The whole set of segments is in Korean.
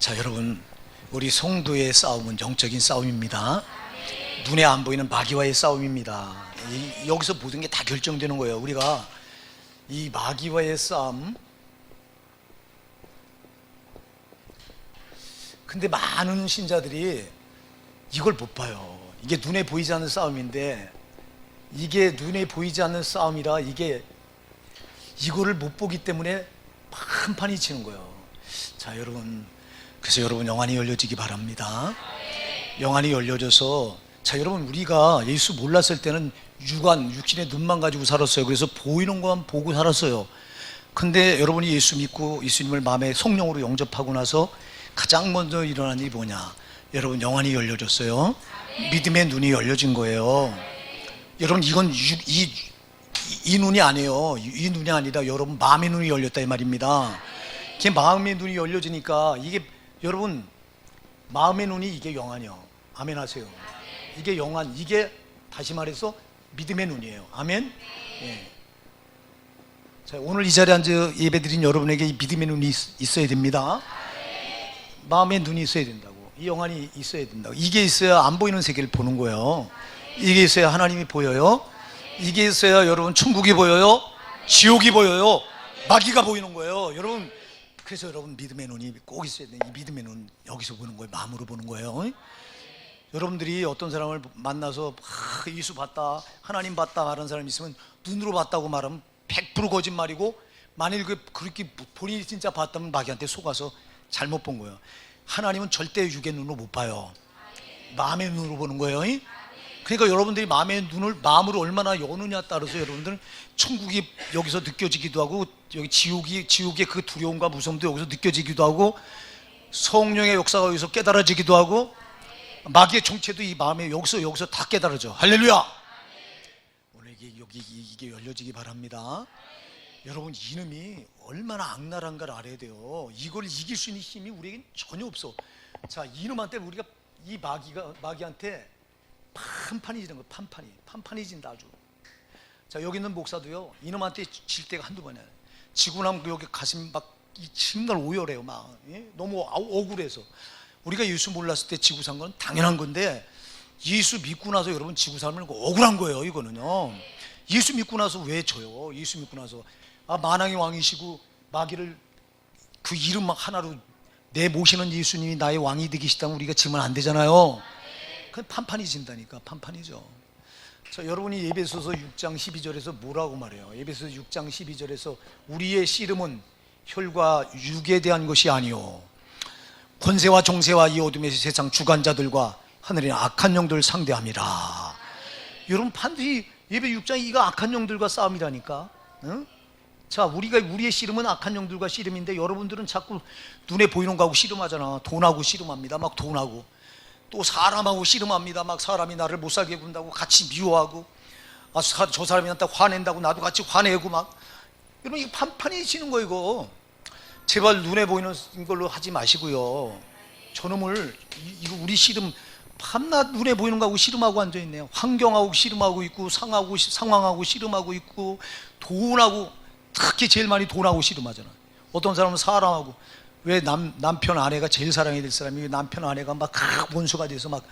자, 여러분, 우리 성도의 싸움은 영적인 싸움입니다. 눈에 안 보이는 마귀와의 싸움입니다. 여기서 모든 게 다 결정되는 거예요. 우리가 이 마귀와의 싸움, 근데 많은 신자들이 이걸 못 봐요. 이게 눈에 보이지 않는 싸움인데, 이게 눈에 보이지 않는 싸움이라 이거를 못 보기 때문에 한판이 치는 거예요. 자, 여러분, 그래서 여러분 영안이 열려지기 바랍니다. 영안이 열려져서, 자, 여러분, 우리가 예수 몰랐을 때는 육신의 눈만 가지고 살았어요. 그래서 보이는 것만 보고 살았어요. 근데 여러분이 예수 믿고 예수님을 마음에 성령으로 영접하고 나서 가장 먼저 일어난 일이 뭐냐? 여러분, 영안이 열려졌어요. 믿음의 눈이 열려진 거예요. 여러분, 이건 이 눈이 아니에요. 이 눈이 아니라 여러분 마음의 눈이 열렸다 이 말입니다. 그 마음의 눈이 열려지니까 이게, 여러분, 마음의 눈이 이게 영안이요. 아멘 하세요. 이게 영안, 이게 다시 말해서 믿음의 눈이에요. 아멘. 예. 자, 오늘 이 자리에 앉아 예배드린 여러분에게 이 믿음의 눈이 있어야 됩니다. 마음의 눈이 있어야 된다고. 이 영안이 있어야 된다고. 이게 있어야 안 보이는 세계를 보는 거예요. 이게 있어야 하나님이 보여요. 이게 있어야 여러분 천국이 보여요. 지옥이 보여요. 마귀가 보이는 거예요. 여러분, 그래서 여러분 믿음의 눈이 꼭 있어야 돼요. 이 믿음의 눈 여기서 보는 거예요. 마음으로 보는 거예요. 여러분들이 어떤 사람을 만나서 예수 봤다, 하나님 봤다 말하는 사람이 있으면 눈으로 봤다고 말하면 100% 거짓말이고, 만일 그렇게 본인이 진짜 봤다면 마귀한테 속아서 잘못 본 거예요. 하나님은 절대 육의 눈으로 못 봐요. 마음의 눈으로 보는 거예요. 그러니까 여러분들이 마음의 눈을 마음으로 얼마나 여느냐 따라서 여러분들은 천국이 여기서 느껴지기도 하고, 여기 지옥의 그 두려움과 무서움도 여기서 느껴지기도 하고, 성령의 역사가 여기서 깨달아지기도 하고, 마귀의 정체도 이 마음에 여기서 다 깨달아져. 할렐루야. 오늘 이게 열려지기 바랍니다. 여러분, 이놈이 얼마나 악랄한가를 알아야 돼요. 이걸 이길 수 있는 힘이 우리에겐 전혀 없어. 자, 이놈한테 우리가 이 마귀한테 판판이 지는 거예요. 판판이 진다 아주. 자, 여기 있는 목사도요, 이놈한테 질 때가 한두 번이야. 지고 나면 여기 가슴이 막 정말 오열해요. 막 너무 억울해서. 우리가 예수 몰랐을 때 지고 산 건 당연한 건데, 예수 믿고 나서 여러분 지고 살면 억울한 거예요. 이거는요. 예수 믿고 나서 왜 져요? 예수 믿고 나서 만왕의 왕이시고 마귀를 그 이름 하나로 내 모시는 예수님이 나의 왕이 되기 시다면 우리가 지면 안 되잖아요. 그건 판판이 진다니까. 판판이죠. 자, 여러분이 에베소서 6장 12절에서 뭐라고 말해요? 에베소서 6장 12절에서 우리의 씨름은 혈과 육에 대한 것이 아니요 권세와 정세와 이 어둠의 세상 주관자들과 하늘의 악한 영들 상대함이라. 여러분, 반드시 예배 6장이 이거 악한 영들과 싸움이라니까. 응? 자, 우리의 씨름은 악한 영들과 씨름인데, 여러분들은 자꾸 눈에 보이는 거하고 씨름하잖아. 돈하고 씨름합니다. 막 돈하고. 또 사람하고 씨름합니다. 막 사람이 나를 못 살게 군다고 같이 미워하고, 저 사람이 나한테 화낸다고 나도 같이 화내고 막. 여러분, 이거 판판이 지는 거 이거. 제발 눈에 보이는 걸로 하지 마시고요. 저놈을, 이거 우리 씨름, 밤낮 눈에 보이는 거하고 씨름하고 앉아있네요. 환경하고 씨름하고 있고, 상황하고 씨름하고 있고, 돈하고, 특히 제일 많이 돈하고 씨름하잖아. 어떤 사람은 사람하고, 왜 남편 아내가 제일 사랑해야 될 사람이 왜 남편 아내가 막 원수가 돼서 막,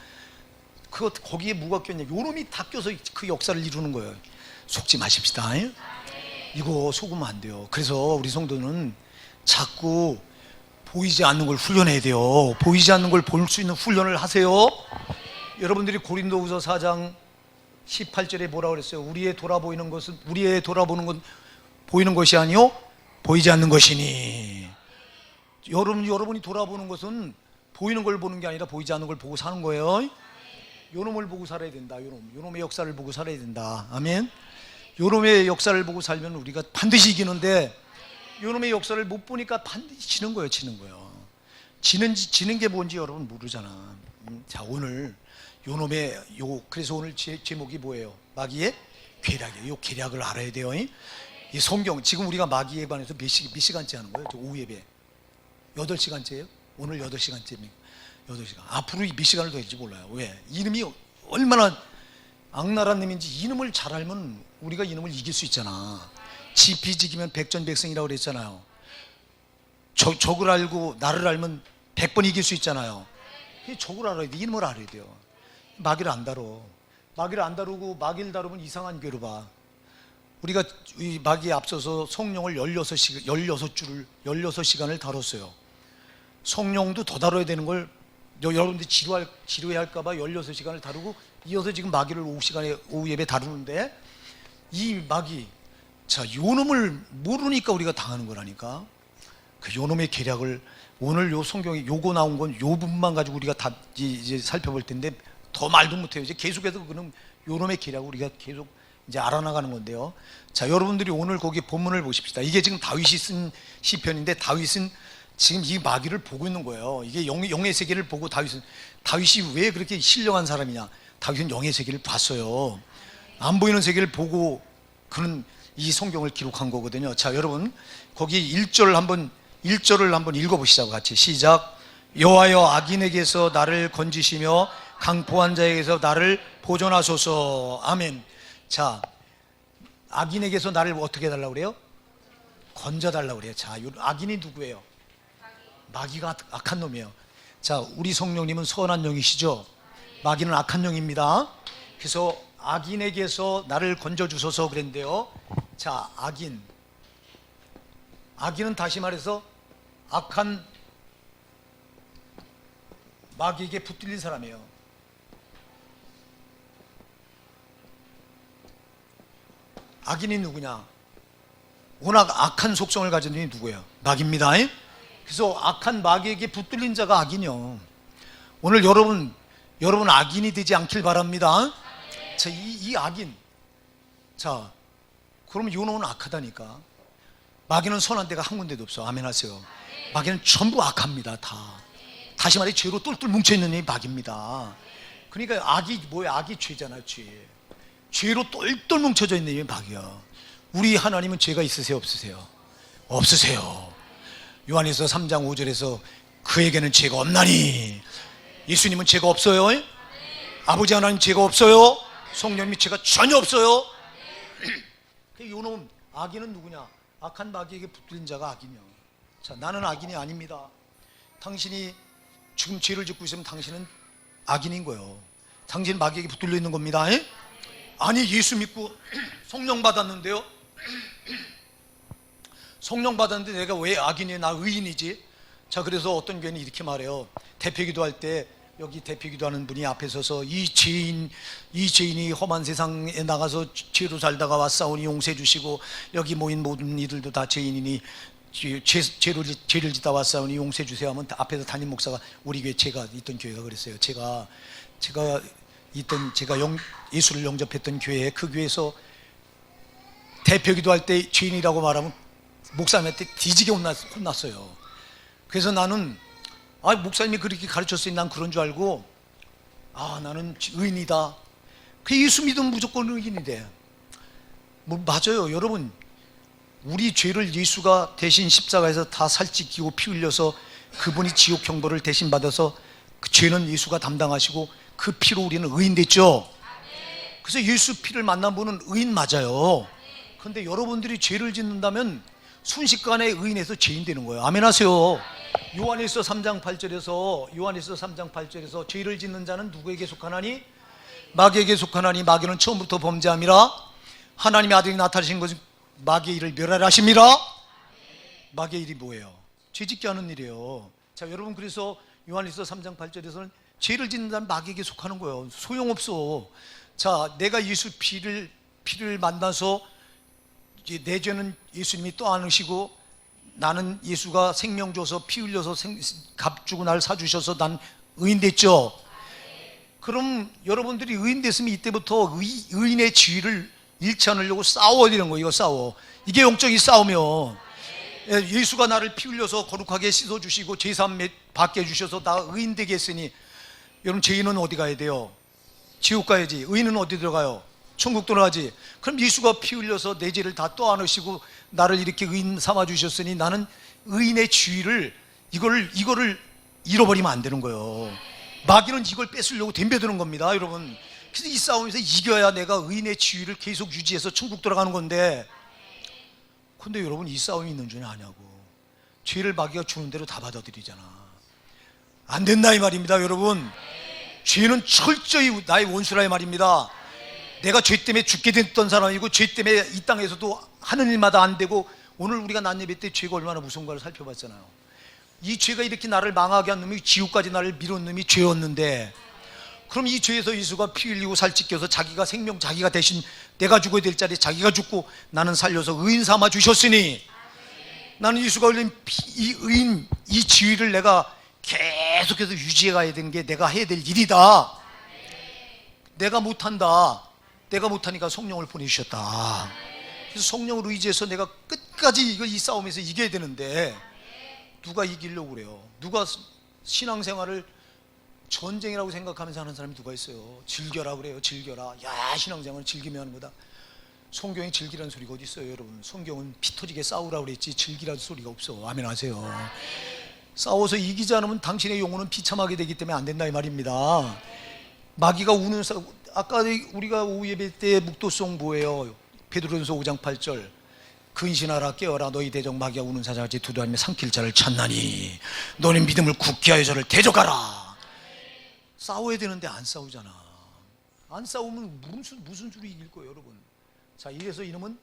거기에 뭐가 꼈냐. 요놈이 다 껴서 그 역사를 이루는 거예요. 속지 마십시다. 이거 속으면 안 돼요. 그래서 우리 성도는 자꾸 보이지 않는 걸 훈련해야 돼요. 보이지 않는 걸 볼 수 있는 훈련을 하세요. 여러분들이 고린도후서 4장 18절에 뭐라고 그랬어요? 우리의 돌아보는 건 보이는 것이 아니요 보이지 않는 것이니. 여러분이 돌아보는 것은 보이는 걸 보는 게 아니라 보이지 않는 걸 보고 사는 거예요. 요놈을 보고 살아야 된다. 요놈의 역사를 보고 살아야 된다. 아멘. 요놈의 역사를 보고 살면 우리가 반드시 이기는데, 요놈의 역사를 못 보니까 반드시 지는 거예요. 지는 게 뭔지 여러분 모르잖아. 자, 오늘 요놈의 그래서 오늘 제목이 뭐예요? 마귀의 계략이에요. 요 계략을 알아야 돼요. 이 성경, 지금 우리가 마귀에 관해서 몇 시간째 하는 거예요? 오후 예배 8시간째예요? 오늘 8시간째입니까? 8시간. 앞으로 몇 시간을 더 할지 몰라요. 왜? 이놈이 얼마나 악랄한 놈인지, 이놈을 잘 알면 우리가 이놈을 이길 수 있잖아. 지피지기면 백전백승이라고 그랬잖아요. 적을 알고 나를 알면 100번 이길 수 있잖아요. 저걸 알아야 돼. 이름을 알아야 돼요. 마귀를 안 다뤄. 마귀를 안 다루고 마귀를 다루면 이상한 괴로 봐. 우리가 이 마귀에 앞서서 성령을 16시간을 다뤘어요. 성령도 더 다뤄야 되는 걸 여러분들이 지루해 할까봐 16시간을 다루고 이어서 지금 마귀를 오후 예배 다루는데, 이 마귀, 자, 요놈을 모르니까 우리가 당하는 거라니까. 그 요놈의 계략을 오늘 요 성경에 요거 나온 건 요 부분만 가지고 우리가 다 이제 살펴볼 텐데 더 말도 못해요. 이제 계속해서 그런 요놈의 계략을 우리가 계속 이제 알아나가는 건데요. 자, 여러분들이 오늘 거기 본문을 보십시다. 이게 지금 다윗이 쓴 시편인데, 다윗은 지금 이 마귀를 보고 있는 거예요. 이게 영의 세계를 보고 다윗이 왜 그렇게 신령한 사람이냐? 다윗은 영의 세계를 봤어요. 안 보이는 세계를 보고 그는 이 성경을 기록한 거거든요. 자, 여러분 거기 1절을 한번 읽어보시자고 같이. 시작. 여호와여, 악인에게서 나를 건지시며 강포한 자에게서 나를 보존하소서. 아멘. 자, 악인에게서 나를 어떻게 해달라고 그래요? 건져달라고 그래요. 자, 악인이 누구예요? 마귀가 악한 놈이에요. 자, 우리 성령님은 선한 영이시죠? 마귀는 악한 영입니다. 그래서 악인에게서 나를 건져주소서 그랬는데요. 자, 악인은 다시 말해서 악한 마귀에게 붙들린 사람이에요. 악인이 누구냐? 워낙 악한 속성을 가진 놈이 누구예요? 마귀입니다. 그래서 악한 마귀에게 붙들린 자가 악인이요. 오늘 여러분 악인이 되지 않길 바랍니다. 자, 이 악인, 자, 그러면 요놈은 악하다니까. 마귀는 선한 데가 한 군데도 없어. 아멘 하세요. 마귀는 전부 악합니다. 다시 말해 죄로 똘똘 뭉쳐있는 이 마귀입니다. 그러니까 악이 뭐야? 악이 죄잖아요. 죄로 똘똘 뭉쳐져 있는 이 마귀야. 우리 하나님은 죄가 있으세요? 없으세요? 없으세요. 요한일서 3장 5절에서 그에게는 죄가 없나니. 예수님은 죄가 없어요. 아버지 하나님 죄가 없어요. 성령님이 죄가 전혀 없어요. 요놈 악인은 누구냐? 악한 마귀에게 붙들린 자가 악이며. 자, 나는 악인이 아닙니다. 당신이 지금 죄를 짓고 있으면 당신은 악인인 거예요. 당신 마귀에게 붙들려 있는 겁니다. 아니, 예수 믿고 성령 받았는데요. 성령 받았는데 내가 왜 악인이야? 나 의인이지. 자, 그래서 어떤 교회는 이렇게 말해요. 대표기도 할 때 여기 대표기도 하는 분이 앞에 서서 이 죄인이 험한 세상에 나가서 죄로 살다가 왔사오니 용서해 주시고, 여기 모인 모든 이들도 다 죄인이니 죄를 짓다 왔사오니 용서해 주세요 하면 앞에서 담임 목사가, 우리 교회 제가 있던 교회가 그랬어요. 제가 예수를 영접했던 교회, 그 교회에서 대표기도 할 때 죄인이라고 말하면 목사님한테 뒤지게 혼났어요. 그래서 나는 목사님이 그렇게 가르쳤으니 난 그런 줄 알고, 나는 의인이다. 그 예수 믿으면 무조건 의인이 돼. 맞아요. 여러분, 우리 죄를 예수가 대신 십자가에서 다 살찌 끼고 피 흘려서 그분이 지옥 형벌을 대신 받아서 그 죄는 예수가 담당하시고 그 피로 우리는 의인 됐죠. 그래서 예수 피를 만난 분은 의인 맞아요. 그런데 여러분들이 죄를 짓는다면 순식간에 의인에서 죄인 되는 거예요. 아멘 하세요. 요한일서 3장 8절에서 죄를 짓는 자는 누구에게 속하나니? 마귀에게 속하나니. 마귀는 처음부터 범죄함이라 하나님의 아들이 나타나신 것은 마귀의 일을 멸하라 하심이라. 마귀의 일이 뭐예요? 죄 짓게 하는 일이에요. 자, 여러분, 그래서 요한일서 3장 8절에서는 죄를 짓는 자는 마귀에게 속하는 거예요. 소용없어. 자, 내가 예수 피를 만나서 내 죄는 예수님이 떠안으시고, 나는 예수가 생명 줘서 피 흘려서 값 주고 날 사주셔서 난 의인 됐죠. 그럼 여러분들이 의인 됐으면 이때부터 의인의 지위를 잃지 않으려고 싸워야 되는 거예요. 싸워. 이게 영적인 싸우면, 예수가 나를 피 흘려서 거룩하게 씻어주시고 죄사함 받게 해주셔서 나 의인 되게 했으니, 여러분, 죄인은 어디 가야 돼요? 지옥 가야지. 의인은 어디 들어가요? 천국 들어가지. 그럼 예수가 피 흘려서 내 죄를 다 떠안으시고 나를 이렇게 의인 삼아 주셨으니 나는 의인의 지위를 이거를 잃어버리면 안 되는 거예요. 마귀는 이걸 뺏으려고 덤벼드는 겁니다, 여러분. 그래서 이 싸움에서 이겨야 내가 의인의 지위를 계속 유지해서 천국 들어가는 건데, 근데 여러분, 이 싸움이 있는 줄 아냐고. 죄를 마귀가 주는 대로 다 받아들이잖아. 안 된다 이 말입니다. 여러분, 죄는 철저히 나의 원수라 이 말입니다. 내가 죄 때문에 죽게 됐던 사람이고, 죄 때문에 이 땅에서도 하는 일마다 안 되고, 오늘 우리가 낮 예배 때 죄가 얼마나 무서운가를 살펴봤잖아요. 이 죄가 이렇게 나를 망하게 한 놈이, 지옥까지 나를 미룬 놈이 죄였는데, 그럼 이 죄에서 예수가 피 흘리고 살 찢겨서 자기가 생명, 자기가 대신 내가 죽어야 될 자리에 자기가 죽고 나는 살려서 의인 삼아 주셨으니, 나는 예수가 흘린 이 의인, 이 지위를 내가 계속해서 유지해 가야 되는 게 내가 해야 될 일이다. 내가 못한다. 내가 못하니까 성령을 보내주셨다. 그래서 성령을 의지해서 내가 끝까지 이 싸움에서 이겨야 되는데, 누가 이기려고 그래요? 누가 신앙생활을 전쟁이라고 생각하면서 하는 사람이 누가 있어요? 즐겨라 그래요. 즐겨라. 야, 신앙생활을 즐기며 하는 거다. 성경에 즐기라는 소리가 어디 있어요, 여러분? 성경은 피 터지게 싸우라고 그랬지 즐기라는 소리가 없어. 아멘 하세요. 싸워서 이기지 않으면 당신의 영혼은 비참하게 되기 때문에 안 된다 이 말입니다. 마귀가 우는 아까 우리가 오후 예배 때 묵도송 뭐예요? 베드로전서 5장 8절, 근신하라 깨어라 너희 대적 마귀가 우는 사자같이 두드리며 삼킬 자를 찾나니 너는 믿음을 굳게 하여 저를 대적하라. 싸워야 되는데 안 싸우잖아. 안 싸우면 무슨 수로 이길 거예요, 여러분? 자, 이래서 이놈은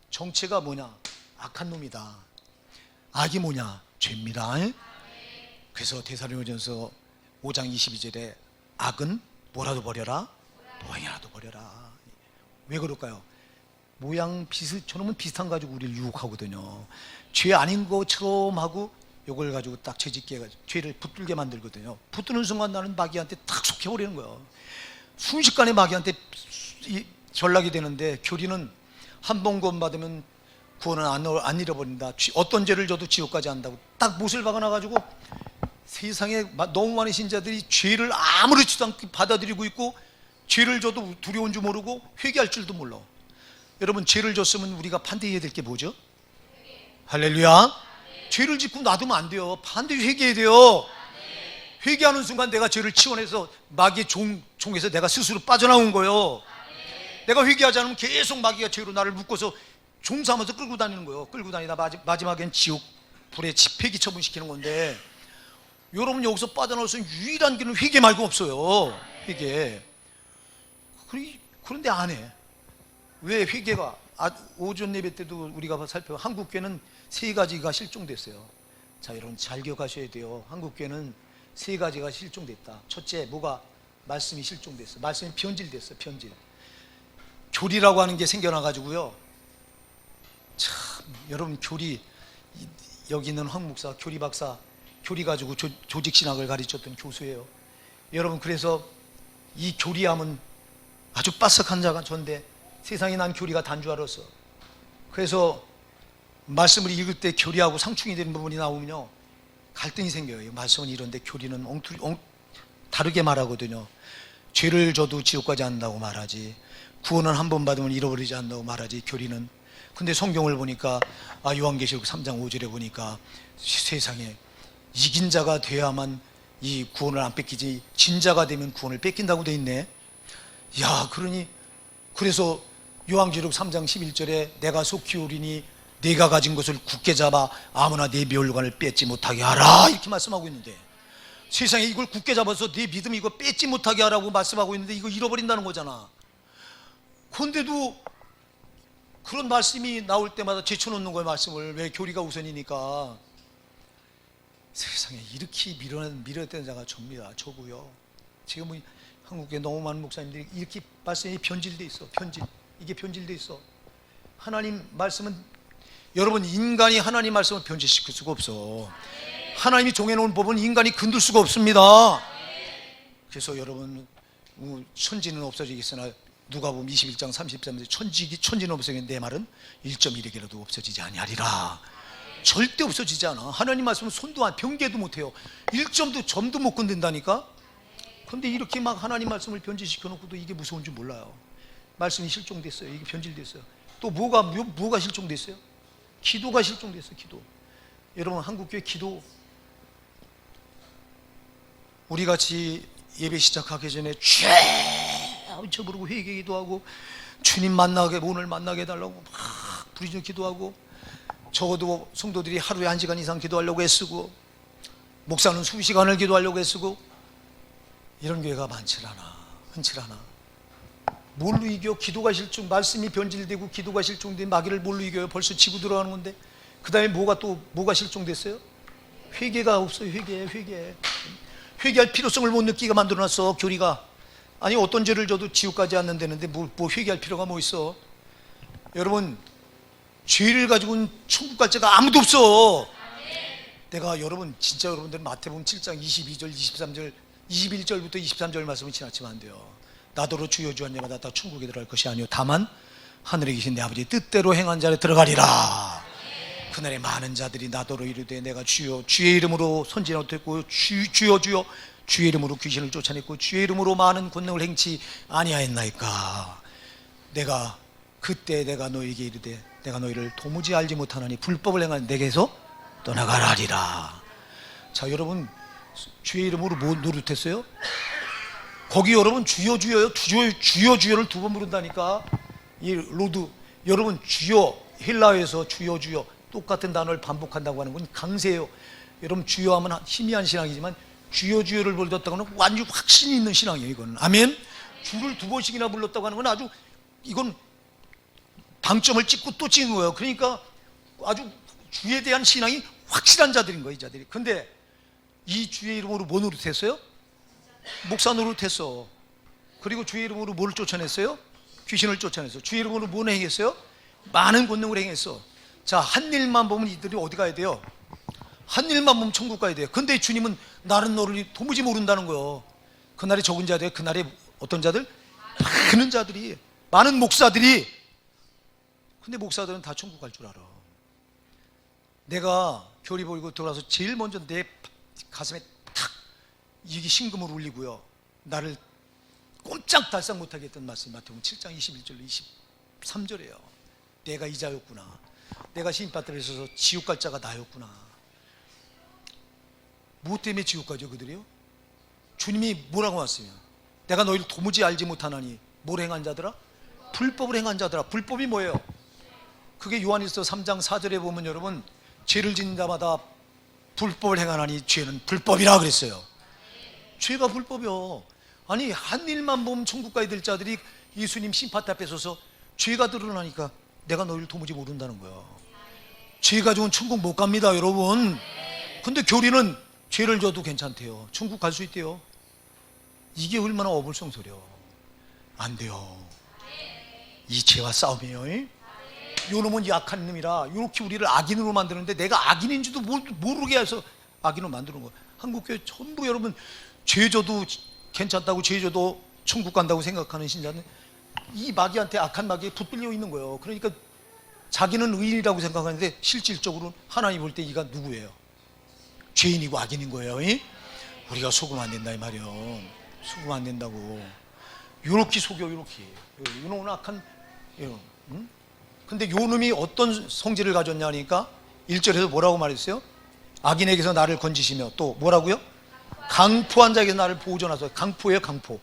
정체가 뭐냐? 악한 놈이다. 악이 뭐냐? 죄입니다. 그래서 데살로니가전서 5장 22절에 악은 뭐라도 버려라, 모양이라도 버려라. 왜 그럴까요? 모양 저놈은 비슷한 거 가지고 우리를 유혹하거든요. 죄 아닌 것처럼 하고 이걸 가지고 딱 죄짓게 해가지고 죄를 붙들게 만들거든요. 붙드는 순간 나는 마귀한테 탁 속해버리는 거예요. 순식간에 마귀한테 전락이 되는데, 교리는 한 번 구원받으면 구원은 안 잃어버린다. 어떤 죄를 져도 지옥까지 한다고 딱 못을 박아놔가지고 세상에 너무 많은 신자들이 죄를 아무렇지도 않게 받아들이고 있고, 죄를 져도 두려운 줄 모르고 회개할 줄도 몰라. 여러분, 죄를 졌으면 우리가 반드시 해야 될 게 뭐죠? 할렐루야. 죄를 짓고 놔두면 안 돼요. 반드시 회개해야 돼요. 회개하는 순간 내가 죄를 치워내서 마귀의 종에서 내가 스스로 빠져나온 거예요. 내가 회개하지 않으면 계속 마귀가 죄로 나를 묶어서 종삼아서 끌고 다니는 거예요. 끌고 다니다 마지막엔 지옥 불에 폐기 처분시키는 건데, 여러분 여기서 빠져나올 수 있는 유일한 길은 회개 말고 없어요. 회개. 그런데 안 해. 왜 회개가? 오전 예배 때도 우리가 살펴, 한국교회는 세 가지가 실종됐어요. 자, 여러분 잘 기억하셔야 돼요. 한국교회는 세 가지가 실종됐다. 첫째, 뭐가? 말씀이 실종됐어. 말씀이 변질됐어. 변질. 교리라고 하는 게 생겨나가지고요. 참, 여러분 교리, 여기 있는 황 목사, 교리 박사, 교리 가지고 조직신학을 가르쳤던 교수예요. 여러분, 그래서 이 교리함은 아주 빠삭한 자가 전데 세상에 난 교리가 단 줄 알았어. 그래서 말씀을 읽을 때 교리하고 상충이 되는 부분이 나오면요, 갈등이 생겨요. 말씀은 이런데 교리는 다르게 말하거든요. 죄를 져도 지옥까지 한다고 말하지, 구원은 한 번 받으면 잃어버리지 않는다고 말하지, 교리는. 근데 성경을 보니까, 요한계시록 3장 5절에 보니까 세상에 이긴 자가 돼야만 이 구원을 안 뺏기지, 진 자가 되면 구원을 뺏긴다고 돼 있네. 야, 그래서 요한계시록 3장 11절에 내가 속히 오리니 네가 가진 것을 굳게 잡아 아무나 네 멸관을 뺏지 못하게 하라, 이렇게 말씀하고 있는데, 세상에 이걸 굳게 잡아서 네 믿음 이거 뺏지 못하게 하라고 말씀하고 있는데, 이거 잃어버린다는 거잖아. 그런데도 그런 말씀이 나올 때마다 제쳐놓는 거예요. 말씀을. 왜? 교리가 우선이니까. 세상에 이렇게 밀어대는 자가 접니다. 저고요. 지금 뭐 한국에 너무 많은 목사님들이 이렇게 말씀이 변질돼 있어. 이게 변질돼 있어. 하나님 말씀은, 여러분, 인간이 하나님 말씀을 변질시킬 수가 없어. 하나님이 정해놓은 법은 인간이 건들 수가 없습니다. 그래서 여러분, 천지는 없어지겠으나 누가복음 21장 33절에 천지는 없어지겠는데 내 말은 1.1에게라도 없어지지 아니하리라. 절대 없어지지 않아. 하나님 말씀은 손도 변개도 못해요. 1점도 점도 못 건든다니까. 그런데 이렇게 막 하나님 말씀을 변질시켜 놓고도 이게 무서운 줄 몰라요. 말씀이 실종됐어요. 이게 변질됐어요. 또 뭐가 실종됐어요? 기도가 실종됐어요. 기도. 여러분, 한국교회 기도, 우리 같이 예배 시작하기 전에 저 부르고 회개 기도하고, 주님 오늘 만나게 해달라고 막 부르짖어 기도하고, 적어도 성도들이 하루에 1시간 이상 기도하려고 애쓰고, 목사는 수시간을 기도하려고 애쓰고 이런 교회가 많질 않아. 흔치 않아. 뭘로 이겨? 기도가 실종, 말씀이 변질되고 기도가 실종된 마귀를 뭘로 이겨요? 벌써 지고 들어가는 건데 그 다음에 뭐가 실종됐어요? 회개가 없어요. 회개할 필요성을 못 느끼게 만들어놨어. 교리가. 아니 어떤 죄를 져도 지옥까지 안 된다는데 뭐 회개할 필요가 뭐 있어? 여러분, 죄를 가지고는 천국 갈 자가 아무도 없어. 내가 여러분, 진짜 여러분들 마태복음 7장 22절 23절 21절부터 23절 말씀을 지나치면 안 돼요. 나더러 주여 주여 한 자마다 다 천국에 들어갈 것이 아니요 다만 하늘에 계신 내 아버지의 뜻대로 행한 자를 들어가리라. 그날에 많은 자들이 나더러 이르되 내가 주여 주의 이름으로 선지자 못했고 주여 주여 주의 이름으로 귀신을 쫓아냈고 주의 이름으로 많은 권능을 행치 아니하였나이까. 내가 그때 내가 너에게 이르되 내가 너희를 도무지 알지 못하나니 불법을 행한 내게서 떠나가라 하리라. 자, 여러분, 주의 이름으로 뭐 노릇했어요? 거기 여러분 주여 주여요. 주여 주여를 두 번 부른다니까. 이 로드, 여러분 주여, 헬라어에서 주여 주여 똑같은 단어를 반복한다고 하는 건 강세예요. 여러분 주여 하면 희미한 신앙이지만 주여 주여를 불렀다고 하는 건 완전 확신이 있는 신앙이에요. 이건 아멘. 주를 두 번씩이나 불렀다고 하는 건 아주, 이건 방점을 찍고 또 찍은 거예요. 그러니까 아주 주에 대한 신앙이 확실한 자들인 거예요, 이 자들이. 근데 이 주의 이름으로 뭐 노릇했어요? 목사 노릇했어. 그리고 주의 이름으로 뭘 쫓아냈어요? 귀신을 쫓아냈어. 주의 이름으로 뭘 행했어요? 많은 권능을 행했어. 자, 한 일만 보면 이들이 어디 가야 돼요? 한 일만 보면 천국 가야 돼요. 근데 주님은 나는 너를 도무지 모른다는 거예요. 그날에 적은 자들, 그날에 어떤 자들? 많은 자들이, 많은 목사들이. 근데 목사들은 다 천국 갈 줄 알아. 내가 교리 보이고 들어와서 제일 먼저 내 가슴에 탁 이게 심금을 울리고요, 나를 꼼짝달싹 못하게 했던 말씀이 마태복음 7장 21절 23절이에요. 내가 이자였구나. 내가 시인바닥에 있어서 지옥 갈 자가 나였구나. 무엇 때문에 지옥 가죠 그들이요? 주님이 뭐라고 왔어요? 내가 너희를 도무지 알지 못하나니 뭘 행한 자들아? 불법을 행한 자들아. 불법이 뭐예요? 그게 요한일서 3장 4절에 보면 여러분, 죄를 짓는 자마다 불법을 행하나니 죄는 불법이라 그랬어요. 죄가 불법이요. 아니 한 일만 보면 천국 가야 될 자들이 예수님 심판 앞에 서서 죄가 드러나니까 내가 너희를 도무지 모른다는 거야. 죄 가지고는 천국 못 갑니다 여러분. 근데 교리는 죄를 져도 괜찮대요. 천국 갈 수 있대요. 이게 얼마나 어불성설이요. 안 돼요. 이 죄와 싸움이에요. 요놈은 약한 놈이라 이렇게 우리를 악인으로 만드는데 내가 악인인지도 모르게 해서 악인으로 만드는 거예요. 한국교회 전부 여러분 죄 져도 괜찮다고, 죄 져도 천국 간다고 생각하는 신자는 이 마귀한테, 악한 마귀에 붙들려 있는 거예요. 그러니까 자기는 의인이라고 생각하는데 실질적으로 하나님 볼 때 이가 누구예요? 죄인이고 악인인 거예요. 우리가 속으면 안 된다 이 말이에요. 속으면 안 된다고. 요렇게 속여, 요렇게. 요놈은 악한, 응? 근데 요놈이 어떤 성질을 가졌냐 하니까 1절에서 뭐라고 말했어요? 악인에게서 나를 건지시며, 또 뭐라고요? 강포한 자에게서 나를 보존하소서. 강포예요, 강포.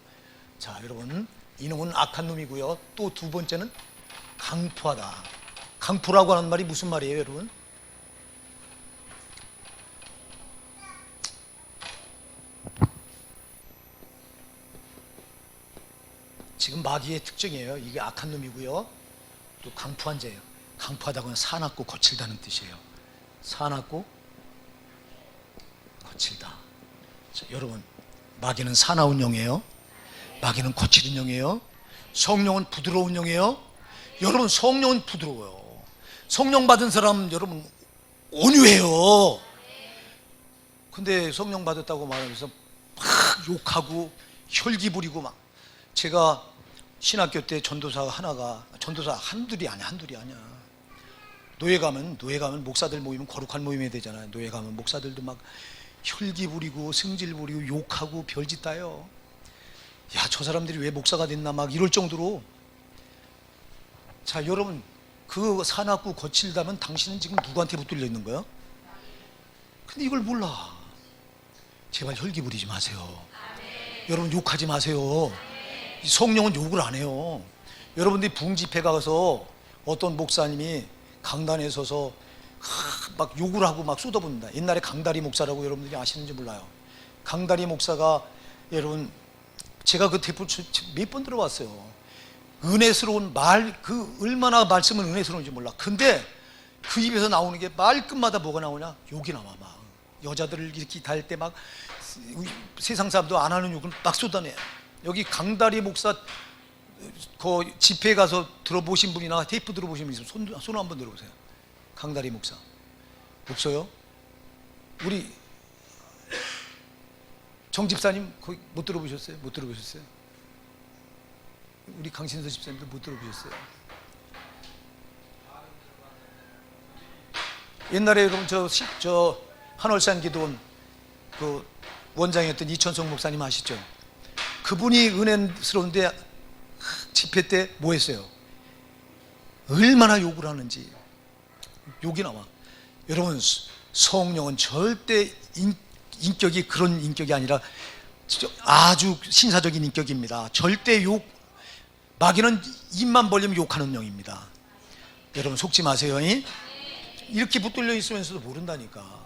자, 여러분, 이놈은 악한 놈이고요. 또 두 번째는 강포하다. 강포라고 하는 말이 무슨 말이에요, 여러분? 지금 마귀의 특징이에요. 이게 악한 놈이고요, 또 강포한 자예요. 강포하다고 하면 사납고 거칠다는 뜻이에요. 사납고 거칠다. 자, 여러분, 마귀는 사나운 영이에요. 마귀는 거칠은 영이에요. 성령은 부드러운 영이에요. 여러분, 성령은 부드러워요. 성령 받은 사람 여러분 온유해요. 근데 성령 받았다고 말하면서 막 욕하고 혈기 부리고 막. 제가 신학교 때 전도사 하나가, 전도사 한둘이 아니야. 노예 가면 목사들 모이면 거룩한 모임이 되잖아요. 노예 가면 목사들도 막 혈기 부리고 승질 부리고 욕하고 별짓 다요. 야, 저 사람들이 왜 목사가 됐나 막 이럴 정도로. 자, 여러분, 그 사납고 거칠다면 당신은 지금 누구한테 붙들려 있는 거야? 근데 이걸 몰라. 제발 혈기 부리지 마세요. 여러분, 욕하지 마세요. 성령은 욕을 안 해요. 여러분들이 부흥 집회 가서 어떤 목사님이 강단에 서서 막 욕을 하고 막 쏟아붓는다. 옛날에 강다리 목사라고 여러분들이 아시는지 몰라요. 강다리 목사가 여러분 제가 그 대포 몇 번 들어봤어요. 은혜스러운 말, 그 얼마나 말씀은 은혜스러운지 몰라. 근데 그 입에서 나오는 게 말끝마다 뭐가 나오냐? 욕이 나와. 막 여자들을 이렇게 달 때 막 세상 사람도 안 하는 욕을 막 쏟아내. 여기 강다리 목사 그 집회에 가서 들어보신 분이나 테이프 들어보신 분 있으면 손 한번 들어보세요. 강다리 목사 없어요? 우리 정 집사님 거기 못 들어보셨어요? 못 들어보셨어요? 우리 강신서 집사님도 못 들어보셨어요? 옛날에 여러분 저 한월산 기도원 그 원장이었던 이천성 목사님 아시죠? 그분이 은혜스러운데 집회 때 뭐 했어요? 얼마나 욕을 하는지 욕이 나와. 여러분 성령은 절대 인격이 그런 인격이 아니라 아주 신사적인 인격입니다. 절대 욕, 마귀는 입만 벌리면 욕하는 영입니다. 여러분 속지 마세요. 이렇게 붙들려 있으면서도 모른다니까.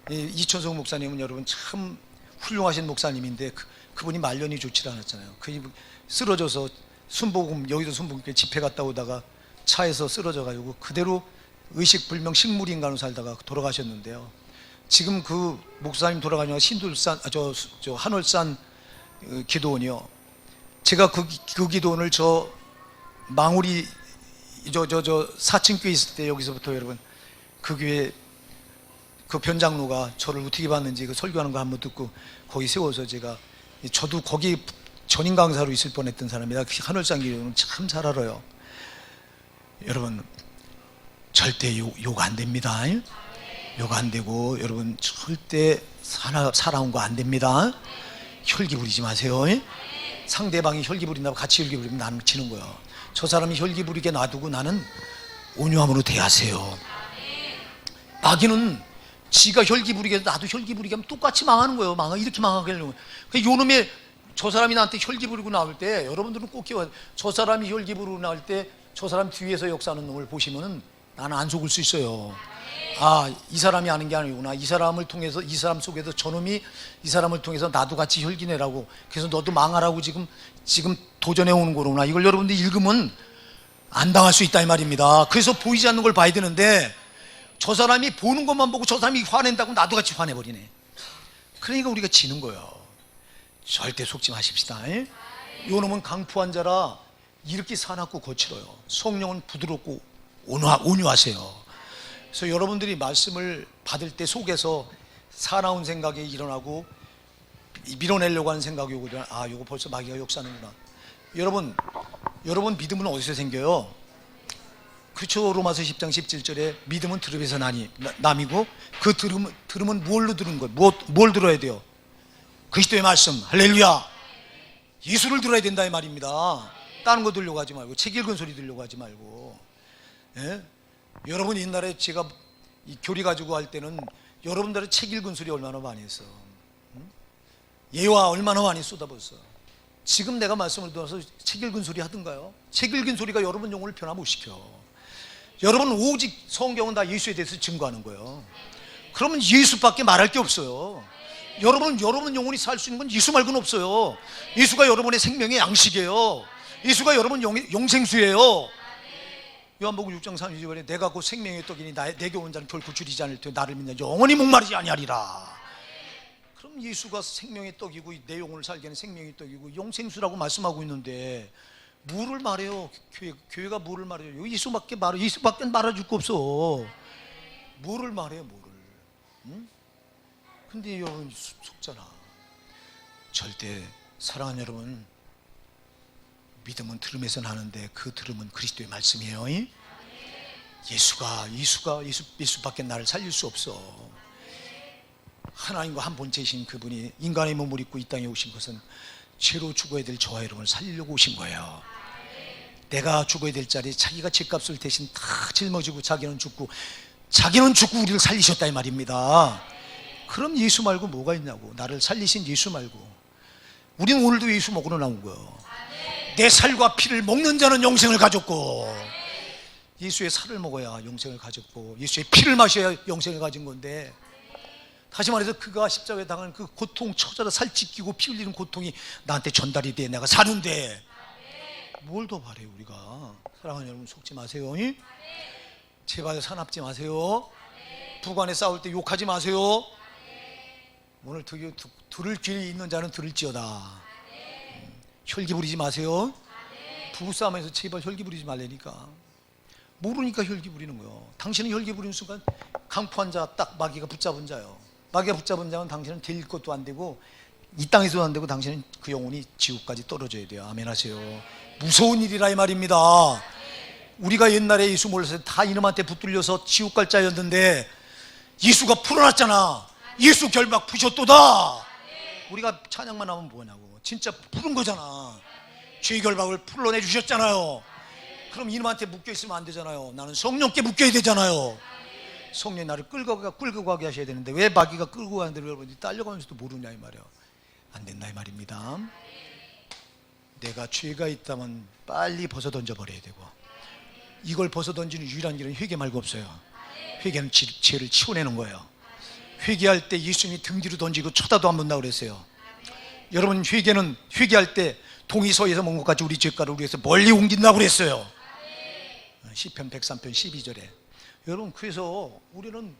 이천성 목사님은 여러분 참 훌륭하신 목사님인데 그분이 말년이 좋지 않았잖아요. 그분이 쓰러져서 순복음, 여기도 순복음 집회 갔다 오다가 차에서 쓰러져 가지고 그대로 의식불명 식물인간으로 살다가 돌아가셨는데요. 지금 그 목사님 돌아가니까 신둘산 저 한월산 기도원이요. 제가 그 기도원을 저 망우리 저 사층교회 있을 때 여기서부터 여러분 그 교회 그 변장로가 저를 어떻게 봤는지 그 설교하는 거 한번 듣고 거기 세워서 제가 저도 거기 전임 강사로 있을 뻔했던 사람이라 한월산 기도는 참 잘 알아요. 여러분 절대 욕 안 됩니다. 욕 안 되고 여러분 절대 살아온 거 안 됩니다. 혈기 부리지 마세요. 상대방이 혈기 부린다고 같이 혈기 부리면 나는 지는 거예요. 저 사람이 혈기 부리게 놔두고 나는 온유함으로 대하세요. 마귀는 지가 혈기 부리게 해서 나도 혈기 부리게 하면 똑같이 망하는 거예요. 이렇게 망하게 하려고. 요놈의 저 사람이 나한테 혈기 부리고 나올 때 여러분들은 꼭 기억해요. 저 사람이 혈기 부리고 나올 때 저 사람 뒤에서 역사하는 놈을 보시면은 나는 안 속을 수 있어요. 아, 이 사람이 아는 게 아니구나. 이 사람을 통해서, 이 사람 속에서 저놈이 이 사람을 통해서 나도 같이 혈기내라고, 그래서 너도 망하라고 지금 도전해 오는 거구나. 이걸 여러분들이 읽으면 안 당할 수 있다 이 말입니다. 그래서 보이지 않는 걸 봐야 되는데 저 사람이 보는 것만 보고 저 사람이 화낸다고 나도 같이 화내버리네. 그러니까 우리가 지는 거예요. 절대 속지 마십시다. 요놈은 강포한 자라 이렇게 사납고 거칠어요. 성령은 부드럽고 온유하세요. 그래서 여러분들이 말씀을 받을 때 속에서 사나운 생각이 일어나고 밀어내려고 하는 생각이 오고, 아, 요거 벌써 마귀가 역사하는구나. 여러분 믿음은 어디서 생겨요? 그렇죠. 로마서 10장 17절에 믿음은 들음에서 남이고 그 들음은 뭘로 들은 거예요? 뭘 들어야 돼요? 그리스도의 말씀. 할렐루야. 예수를 들어야 된다 이 말입니다. 다른 거 들려고 하지 말고, 책 읽은 소리 들려고 하지 말고. 예? 여러분 옛날에 제가 이 교리 가지고 할 때는 여러분들의 책 읽은 소리 얼마나 많이 했어. 예화 얼마나 많이 쏟아붓어. 지금 내가 말씀을 들어서 책 읽은 소리 하든가요? 책 읽은 소리가 여러분 영혼을 변화 못 시켜. 여러분 오직 성경은 다 예수에 대해서 증거하는 거예요. 그러면 예수밖에 말할 게 없어요. 여러분 영혼이 살 수 있는 건 예수 말고는 없어요. 예수가 여러분의 생명의 양식이에요. 예수가 여러분 영생수예요. 요한복음 6장 32절에 내가 곧 생명의 떡이니 내게 오는 자는 결코 줄이지 않을 테니 나를 믿는 영원히 목마르지 아니하리라. 그럼 예수가 생명의 떡이고 내 영혼을 살게 하는 생명의 떡이고 영생수라고 말씀하고 있는데 뭐를 말해요? 교회가 뭐를 말해요? 예수밖에 말해줄 거 없어. 뭐를 말해요? 뭐를? 응? 근데 여러분 속잖아. 절대 사랑하는 여러분, 믿음은 들음에서 나는데 그 들음은 그리스도의 말씀이에요. 예수밖에 나를 살릴 수 없어. 하나님과 한 본체이신 그분이 인간의 몸을 입고 이 땅에 오신 것은 죄로 죽어야 될 저와 여러분을 살리려고 오신 거예요. 내가 죽어야 될 자리에 자기가 죄값을 대신 다 짊어지고 자기는 죽고 우리를 살리셨다 이 말입니다. 그럼 예수 말고 뭐가 있냐고. 나를 살리신 예수 말고. 우리는 오늘도 예수 먹으러 나온 거예요. 내 살과 피를 먹는 자는 영생을 가졌고 예수의 살을 먹어야 영생을 가졌고 예수의 피를 마셔야 영생을 가진 건데, 다시 말해서 그가 십자가에 당한 그 고통, 처자라 살 찢기고 피 흘리는 고통이 나한테 전달이 돼 내가 사는데 뭘 더 바래요 우리가. 사랑하는 여러분, 속지 마세요. 제발 사납지 마세요. 부관에 싸울 때 욕하지 마세요. 오늘 들을 귀 있는 자는 들을지어다. 혈기 부리지 마세요. 부부싸움에서 제발 혈기 부리지 말라니까. 모르니까 혈기 부리는 거예요. 당신은 혈기 부리는 순간 강포한 자, 딱 마귀가 붙잡은 자요. 마귀가 붙잡은 자는 당신은 될 것도 안 되고 이 땅에서도 안 되고 당신은 그 영혼이 지옥까지 떨어져야 돼요. 아멘 하세요. 무서운 일이라 이 말입니다. 우리가 옛날에 예수 몰랐을 때 다 이놈한테 붙들려서 지옥 갈 자였는데 예수가 풀어놨잖아. 예수 결박 푸셨도다. 우리가 찬양만 하면 뭐냐고. 진짜 푸른 거잖아. 죄 결박을 풀어내 주셨잖아요. 그럼 이놈한테 묶여있으면 안 되잖아요. 나는 성령께 묶여야 되잖아요. 성령이 나를 끌고 가게 하셔야 되는데 왜 마귀가 끌고 가는데 여러분이 딸려가면서도 모르냐 이 말이야. 안 된다 이 말입니다. 내가 죄가 있다면 빨리 벗어 던져버려야 되고, 이걸 벗어 던지는 유일한 길은 회개 말고 없어요. 회개는 죄를 치워내는 거예요. 회개할 때 예수님이 등 뒤로 던지고 쳐다도 안 본다 그랬어요. 여러분, 회개할 때 동이서에서 먼 것까지 우리 죄가를 위해서 멀리 옮긴다고 그랬어요. 시편 103편 12절에. 여러분, 그래서 우리는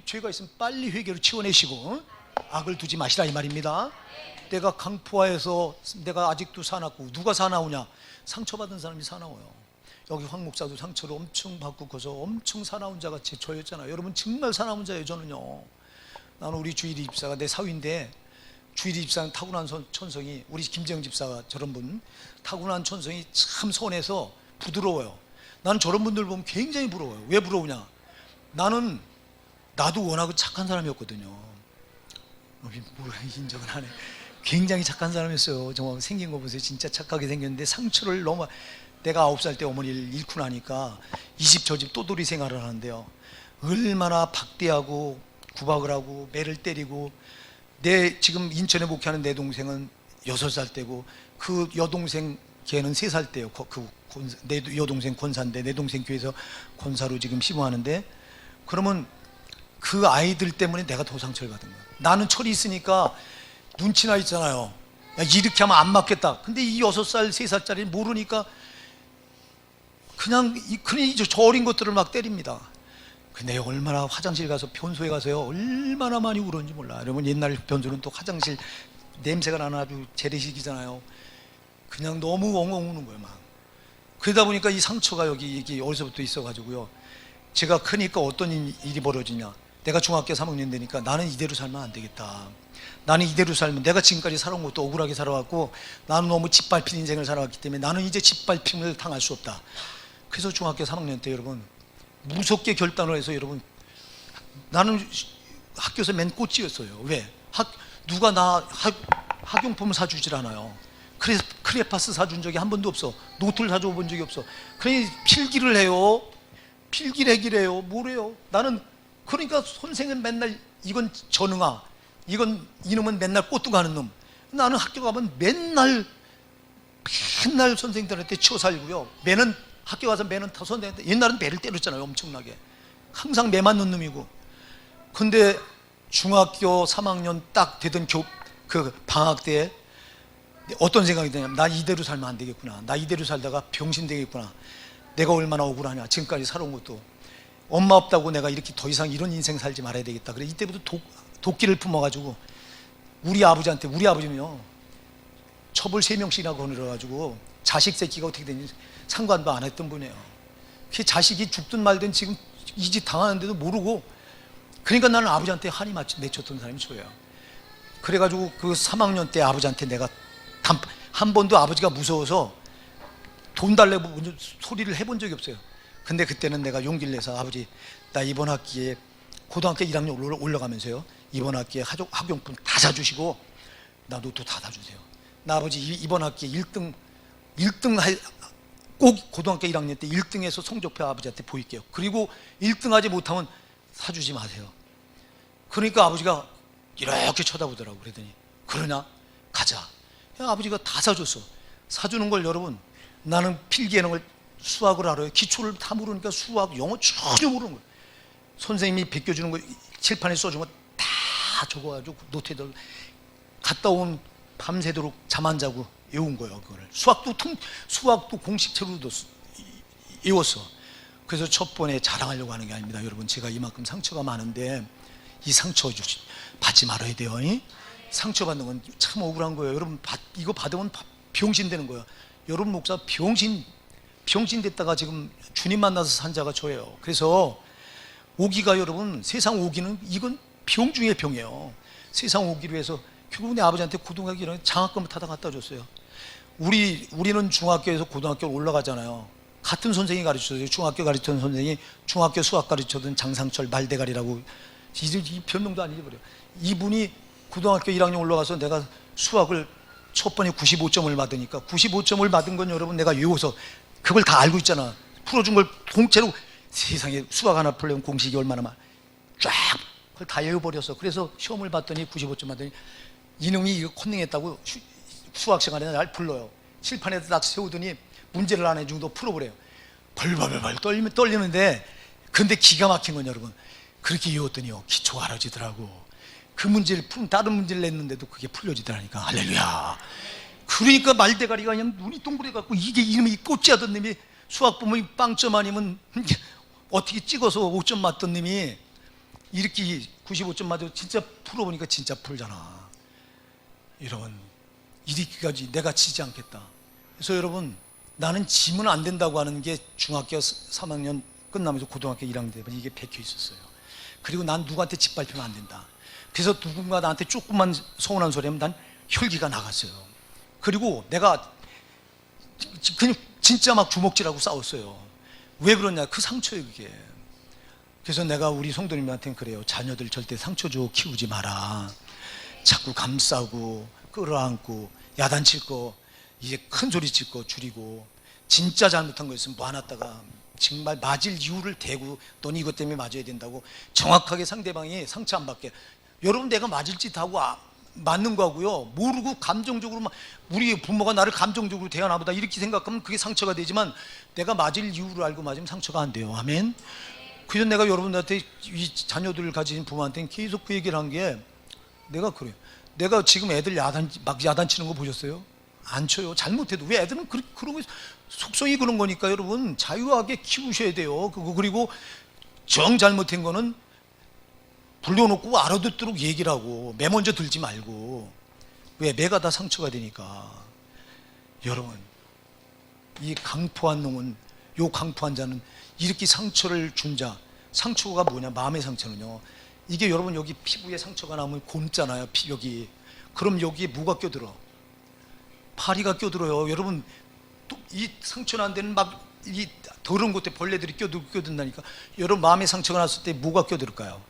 죄가 있으면 빨리 회개로 치워내시고 악을 두지 마시라 이 말입니다. 내가 강포하에서 내가 아직도 사납고, 누가 사나우냐? 상처받은 사람이 사나워요. 여기 황 목사도 상처를 엄청 받고 커서 엄청 사나운 자가 저였잖아요. 여러분, 정말 사나운 자예요. 저는요, 나는 우리 주일이 집사가 내 사위인데, 주일이 집사는 타고난 천성이, 우리 김재영 집사가 저런 분 타고난 천성이 참 선해서 부드러워요. 나는 저런 분들 보면 굉장히 부러워요. 왜 부러우냐? 나도 워낙 착한 사람이었거든요. 인정을 하네. 굉장히 착한 사람이었어요. 정말 생긴 거 보세요. 진짜 착하게 생겼는데 상처를 너무, 내가 9살 때 어머니를 잃고 나니까 이 집 저 집 또돌이 생활을 하는데요, 얼마나 박대하고 구박을 하고 매를 때리고. 지금 인천에 목회하는 내 동생은 6살 때고, 그 여동생 걔는 3살 때요. 내 여동생 권사인데, 내 동생 교회에서 권사로 지금 시무하는데, 그러면 그 아이들 때문에 내가 더 상처를 받은 거야. 나는 철이 있으니까 눈치나 있잖아요. 야, 이렇게 하면 안 맞겠다. 근데 이 6살 3살짜리 모르니까 그냥 저 어린 것들을 막 때립니다. 근데 얼마나 화장실 가서, 변소에 가서요, 얼마나 많이 울었는지 몰라. 여러분, 옛날 변소는 또 화장실 냄새가 나는 아주 재래식이잖아요. 그냥 너무 엉엉 우는 거예요, 막. 그러다 보니까 이 상처가 여기 어디서부터 있어가지고요, 제가 크니까 어떤 일이 벌어지냐. 내가 중학교 3학년 되니까 나는 이대로 살면 안 되겠다. 나는 이대로 살면, 내가 지금까지 살아온 것도 억울하게 살아왔고, 나는 너무 짓밟힌 인생을 살아왔기 때문에 나는 이제 짓밟힘을 당할 수 없다. 그래서 중학교 3학년 때 여러분 무섭게 결단을 해서, 여러분, 나는 학교에서 맨 꼴찌였어요. 왜? 누가 나 학용품을 사주질 않아요. 크레파스 사준 적이 한 번도 없어. 노트를 사줘 본 적이 없어. 그러니 필기를 해요. 필기를 해요. 뭐래요? 나는, 그러니까 선생은 맨날 이건 전응아, 이놈은 맨날 꼬뚜가는 놈. 나는 학교 가면 맨날 선생님들한테 치워 살고요. 학교 가서 매는 다 선생님한테, 옛날엔 매를 때렸잖아요. 엄청나게. 항상 매 맞는 놈이고. 근데 중학교 3학년 딱 되던 그 방학 때 어떤 생각이 드냐면, 나 이대로 살면 안 되겠구나. 나 이대로 살다가 병신 되겠구나. 내가 얼마나 억울하냐. 지금까지 살아온 것도 엄마 없다고 내가 이렇게 더 이상 이런 인생 살지 말아야 되겠다. 그래, 이때부터 도끼를 품어가지고 우리 아버지는요, 첩을 3명씩이나 거느려가지고 자식 새끼가 어떻게 되는지 상관도 안 했던 분이에요. 그 자식이 죽든 말든 지금 이 짓 당하는데도 모르고. 그러니까 나는 아버지한테 한이 맺혔던 사람이 저예요. 그래가지고 그 3학년 때 아버지한테 내가 한 번도 아버지가 무서워서 돈 달라고 소리를 해본 적이 없어요. 근데 그때는 내가 용기를 내서, 아버지, 나 이번 학기에 고등학교 1학년 올라가면서요, 이번 학기에 학용품 다 사주시고 나 노트 다 사주세요. 나 아버지 이번 학기에 1등 꼭 고등학교 1학년 때 1등해서 성적표 아버지한테 보일게요. 그리고 1등하지 못하면 사주지 마세요. 그러니까 아버지가 이렇게 쳐다보더라고. 그러더니, 그러냐? 가자. 아버지가 다 사줬어. 사주는 걸, 여러분, 나는 필기하는 걸 수학을 알아요. 기초를 다 모르니까 수학, 영어 전혀 모르는 거예요. 선생님이 베껴주는 거, 칠판에 써준 거 다 적어가지고 노트에다 갔다 온 밤새도록 잠 안 자고 외운 거예요. 그거를 수학도 공식책으로도 외웠어. 그래서 첫 번에 자랑하려고 하는 게 아닙니다. 여러분, 제가 이만큼 상처가 많은데 이 상처 받지 말아야 돼요. 상처 받는 건 참 억울한 거예요. 여러분, 이거 받으면 병신 되는 거예요. 여러분, 목사 병신 됐다가 지금 주님 만나서 산 자가 저예요. 그래서 오기가, 여러분, 세상 오기는 이건 병 중에 병이에요. 세상 오기로 해서 결국 내 아버지한테 고등학교를 장학금을 타다 갖다 줬어요. 우리는 중학교에서 고등학교 올라가잖아요. 같은 선생이 가르쳤어요. 중학교 가르쳤던 선생이 중학교 수학 가르쳤던 장상철 말대가리라고, 이 별명도 안 잊어버려요. 이분이 고등학교 1학년 올라가서 내가 수학을 첫 번에 95점을 받으니까, 95점을 받은 건 여러분 내가 외워서 그걸 다 알고 있잖아. 풀어준 걸 통째로, 세상에 수학 하나 풀려면 공식이 얼마나 많아. 쫙 그걸 다 외워버렸어. 그래서 시험을 봤더니 95점 받더니 이놈이 이거 컨닝했다고 수학 시간에 날 불러요. 칠판에다 딱 세우더니 문제를 안 해주고 풀어보래요. 벌벌벌 떨리는데, 근데 기가 막힌 건 여러분, 그렇게 외웠더니요 기초가 알아지더라고. 그 문제를 다른 문제를 냈는데도 그게 풀려지더라니까. 할렐루야. 그러니까 말대가리가 그냥 눈이 동그래갖고, 이게 이름이 꽃지하던 놈이 수학 보면 빵점 아니면 어떻게 찍어서 5점 맞던 놈이 이렇게 95점 맞아도 진짜 풀어보니까 진짜 풀잖아. 여러분, 이렇게까지 내가 지지 않겠다. 그래서 여러분, 나는 지면 안 된다고 하는 게 중학교 3학년 끝나면서 고등학교 1학년 되면 이게 박혀 있었어요. 그리고 난 누구한테 짓밟히면 안 된다. 그래서 누군가 나한테 조금만 서운한 소리 하면 난 혈기가 나갔어요. 그리고 내가 그냥 진짜 막 주먹질하고 싸웠어요. 왜 그러냐, 그 상처예요 그게. 그래서 내가 우리 성도님한테는 그래요. 자녀들 절대 상처 주고 키우지 마라. 자꾸 감싸고 끌어안고 야단칠 거 이제 큰 소리 칠 거 줄이고, 진짜 잘못한 거 있으면 모아놨다가 정말 맞을 이유를 대고, 넌 이것 때문에 맞아야 된다고 정확하게 상대방이 상처 안 받게. 여러분, 내가 맞을 짓 하고 맞는 거하고요, 모르고 감정적으로 우리 부모가 나를 감정적으로 대하나 보다 이렇게 생각하면 그게 상처가 되지만, 내가 맞을 이유를 알고 맞으면 상처가 안 돼요. 아멘. 그래서 내가 여러분들한테, 이 자녀들을 가진 부모한테는 계속 그 얘기를 한 게, 내가 그래요. 내가 지금 애들 막 야단치는 거 보셨어요? 안 쳐요. 잘못해도. 왜? 애들은 그런 거 속성이 그런 거니까 여러분 자유하게 키우셔야 돼요. 그리고 정 잘못한 거는 불러놓고 알아듣도록 얘기를 하고, 매 먼저 들지 말고. 왜? 매가 다 상처가 되니까. 여러분, 이 강포한 놈은, 요 강포한 자는 이렇게 상처를 준 자, 상처가 뭐냐, 마음의 상처는요, 이게 여러분 여기 피부에 상처가 나면 곪잖아요. 여기. 그럼 여기에 뭐가 껴들어? 파리가 껴들어요. 여러분, 또 이 상처 난 데는 막 이 더러운 곳에 벌레들이 껴든다니까. 여러분, 마음의 상처가 났을 때 뭐가 껴들을까요?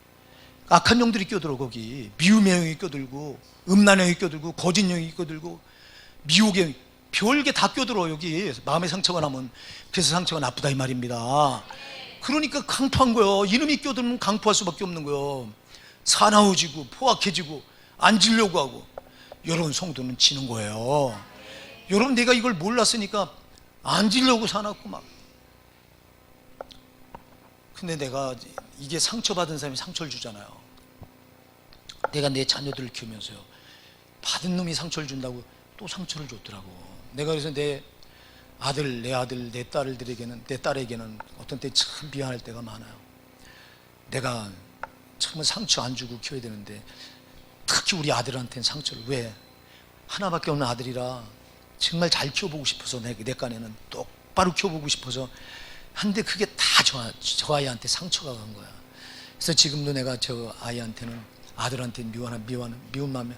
악한 영들이 껴들어. 거기 미움의 영이 껴들고, 음란의 영이 껴들고, 거짓 영이 껴들고, 미혹의 영, 별게 다 껴들어. 여기 마음의 상처가 나면. 그래서 상처가 나쁘다 이 말입니다. 그러니까 강포한 거예요. 이놈이 껴들면 강포할 수밖에 없는 거예요. 사나워지고 포악해지고 앉으려고 하고. 여러분, 성도는 지는 거예요. 여러분, 내가 이걸 몰랐으니까 앉으려고 사놨고 막. 근데 내가 이게 상처받은 사람이 상처를 주잖아요. 내가 내 자녀들을 키우면서요, 받은 놈이 상처를 준다고 또 상처를 줬더라고. 내가 그래서 내 아들, 내 딸에게는 어떤 때 참 미안할 때가 많아요. 내가 정말 상처 안 주고 키워야 되는데, 특히 우리 아들한테는 상처를. 왜? 하나밖에 없는 아들이라 정말 잘 키워보고 싶어서, 내 깐에는 똑바로 키워보고 싶어서 한데, 그게 다 저 아이한테 상처가 간 거야. 그래서 지금도 내가 저 아이한테는, 아들한테 미운 마음에,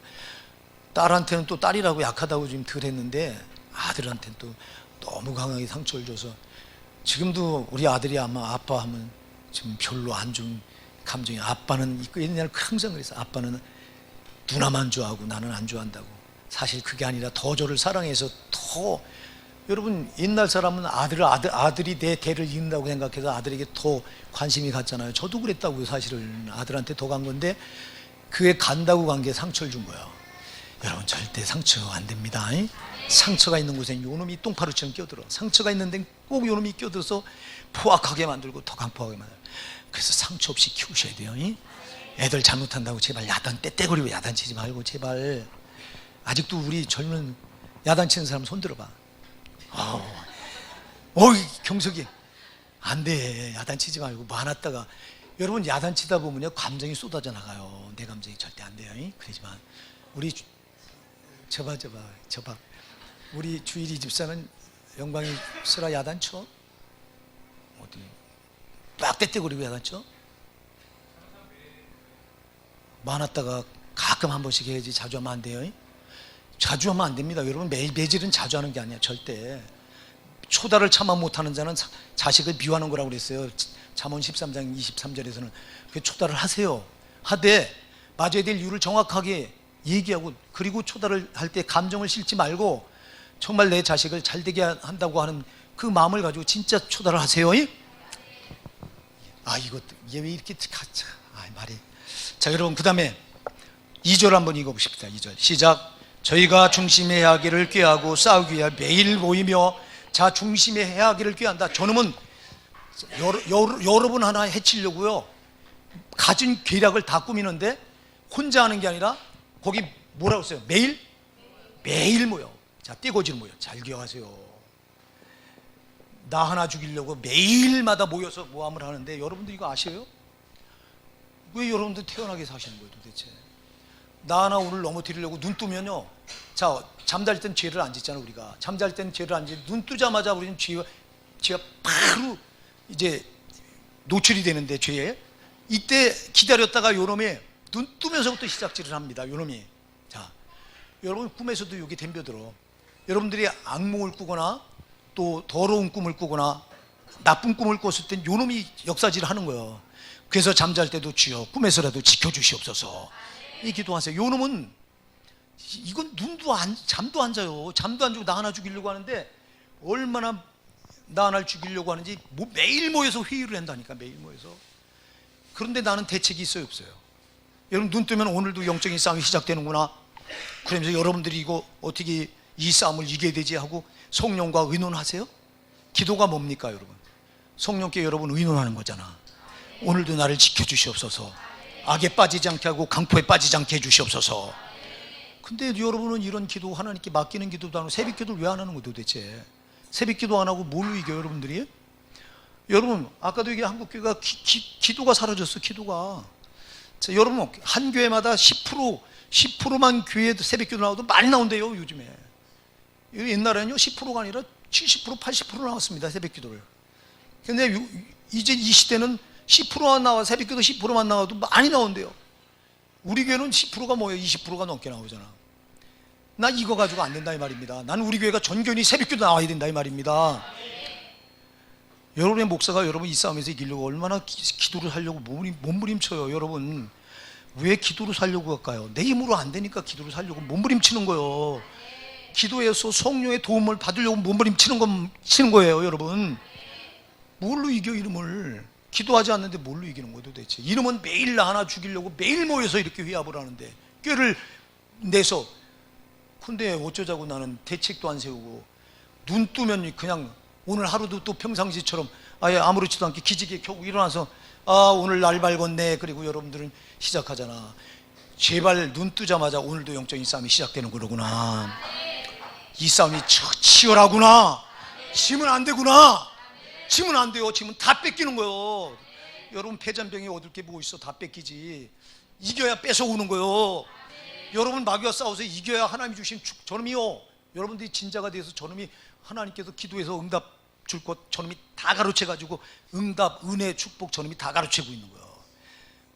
딸한테는 또 딸이라고 약하다고 좀 덜 했는데, 아들한테는 또 너무 강하게 상처를 줘서, 지금도 우리 아들이 아마 아빠 하면 좀 별로 안 좋은 감정이. 아빠는 옛날에 항상 그랬어. 아빠는 누나만 좋아하고 나는 안 좋아한다고. 사실 그게 아니라 더 저를 사랑해서 더. 여러분, 옛날 사람은 아들이 내 대를 이은다고 생각해서 아들에게 더 관심이 갔잖아요. 저도 그랬다고요. 사실은 아들한테 더 간 건데, 그게 간다고 간 게 상처를 준 거예요. 여러분 절대 상처 안 됩니다. 상처가 있는 곳에 요놈이 똥파루처럼 끼어들어. 상처가 있는 데는 꼭 요놈이 끼어들어서 포악하게 만들고 더 강포하게 만들고. 그래서 상처 없이 키우셔야 돼요. 애들 잘못한다고 제발 야단 떼떼거리고 야단치지 말고 제발. 아직도 우리 젊은 야단치는 사람 손 들어봐. 어이 경석이 안 돼. 야단치지 말고 많았다가 여러분 야단치다 보면요 감정이 쏟아져 나가요. 내 감정이 절대 안 돼요. 그러지만 우리 저봐 우리 주일이 집사는 영광이 쓰라 야단쳐? 어디 빡 떼떼거리고 야단쳐? 많았다가 가끔 한 번씩 해야지 자주 하면 안 돼요. 자주 하면 안 됩니다. 여러분 매질은 자주 하는 게 아니야. 절대. 초달을 참아 못하는 자는 자식을 미워하는 거라고 그랬어요. 잠언 13장 23절에서는 그 초달을 하세요. 하되 맞아야 될 이유를 정확하게 얘기하고, 그리고 초달을 할 때 감정을 실지 말고 정말 내 자식을 잘되게 한다고 하는 그 마음을 가지고 진짜 초달을 하세요. 이것도 얘 왜 이렇게 가짜 말이. 자 여러분 그 다음에 2절 한번 읽어보십시다. 2절 시작. 저희가 중심의 해하기를 꾀하고 싸우기 위하여 매일 모이며 자 중심의 해하기를 꾀한다. 저놈은 여러분 하나 해치려고요 가진 계략을 다 꾸미는데 혼자 하는 게 아니라 거기 뭐라고 써요? 매일 모여. 자 떼거지를 모여. 잘 기억하세요. 나 하나 죽이려고 매일마다 모여서 모함을 하는데 여러분들 이거 아셔요? 왜 여러분들 태어나게 사시는 거예요 도대체? 나 하나 오늘 넘어뜨리려고 눈 뜨면요, 자 잠잘 땐 죄를 안 짓잖아. 우리가 잠잘 땐 죄를 안 짓. 눈 뜨자마자 우리는 죄가 바로 이제 노출이 되는데 죄에 이때 기다렸다가 요놈이 눈 뜨면서부터 시작질을 합니다. 요놈이. 자 여러분 꿈에서도 여기 덤벼들어. 여러분들이 악몽을 꾸거나 또 더러운 꿈을 꾸거나 나쁜 꿈을 꿨을 땐 요놈이 역사질을 하는 거예요. 그래서 잠잘 때도 주여 꿈에서라도 지켜주시옵소서 이 기도하세요. 요놈은 이건 잠도 안 자요. 잠도 안 자고 나 하나 죽이려고 하는데 얼마나 나 하나를 죽이려고 하는지 매일 모여서 회의를 한다니까. 매일 모여서. 그런데 나는 대책이 있어요 없어요? 여러분 눈 뜨면 오늘도 영적인 싸움이 시작되는구나. 그러면서 여러분들이 이거 어떻게 이 싸움을 이겨야 되지 하고 성령과 의논하세요? 기도가 뭡니까 여러분? 성령께 여러분 의논하는 거잖아. 오늘도 나를 지켜주시옵소서. 악에 빠지지 않게 하고 강포에 빠지지 않게 해주시옵소서. 근데 여러분은 이런 기도 하나님께 맡기는 기도도 안 하고 새벽 기도를 왜 안 하는 거예요 도대체? 새벽 기도 안 하고 뭘로 이겨요 여러분들이? 여러분 아까도 얘기 한국교회가 기도가 사라졌어. 기도가. 자, 여러분 한 교회마다 10%만 교회에 새벽 기도 나와도 많이 나온대요 요즘에. 옛날에는요 10%가 아니라 70% 80% 나왔습니다 새벽 기도를. 근데 이제 이 시대는 10%만 나와. 새벽 기도 10%만 나와도 많이 나온대요. 우리 교회는 10%가 뭐예요? 20%가 넘게 나오잖아. 나 이거 가지고 안 된다 이 말입니다. 나는 우리 교회가 전교인이 새벽 기도 나와야 된다 이 말입니다. 여러분의 목사가 여러분 이 싸움에서 이기려고 얼마나 기도를 하려고 몸부림쳐요. 여러분 왜 기도를 살려고 할까요? 내 힘으로 안 되니까 기도를 살려고 몸부림치는 거예요. 기도에서 성령의 도움을 받으려고 몸부림치는 거예요 여러분. 뭘로 이겨 이름을? 기도하지 않는데 뭘로 이기는 거예요 도대체? 이놈은 매일 나 하나 죽이려고 매일 모여서 이렇게 회합을 하는데 꾀를 내서. 근데 어쩌자고 나는 대책도 안 세우고 눈 뜨면 그냥 오늘 하루도 또 평상시처럼 아예 아무렇지도 않게 기지개 켜고 일어나서 오늘 날 밝았네. 그리고 여러분들은 시작하잖아. 제발 눈 뜨자마자 오늘도 영적인 싸움이 시작되는 거구나. 이 싸움이 치열하구나. 지면 안 되구나. 지면 안 돼요. 지면 다 뺏기는 거예요. 여러분 패잔병이 얻을 게 뭐 있어? 다 뺏기지. 이겨야 뺏어오는 거예요. 여러분 마귀와 싸워서 이겨야 하나님이 주신 저놈이요. 여러분들이 진자가 돼서 저놈이 하나님께서 기도해서 응답 줄 것 저놈이 다 가르쳐가지고 응답, 은혜, 축복 저놈이 다 가르치고 있는 거예요.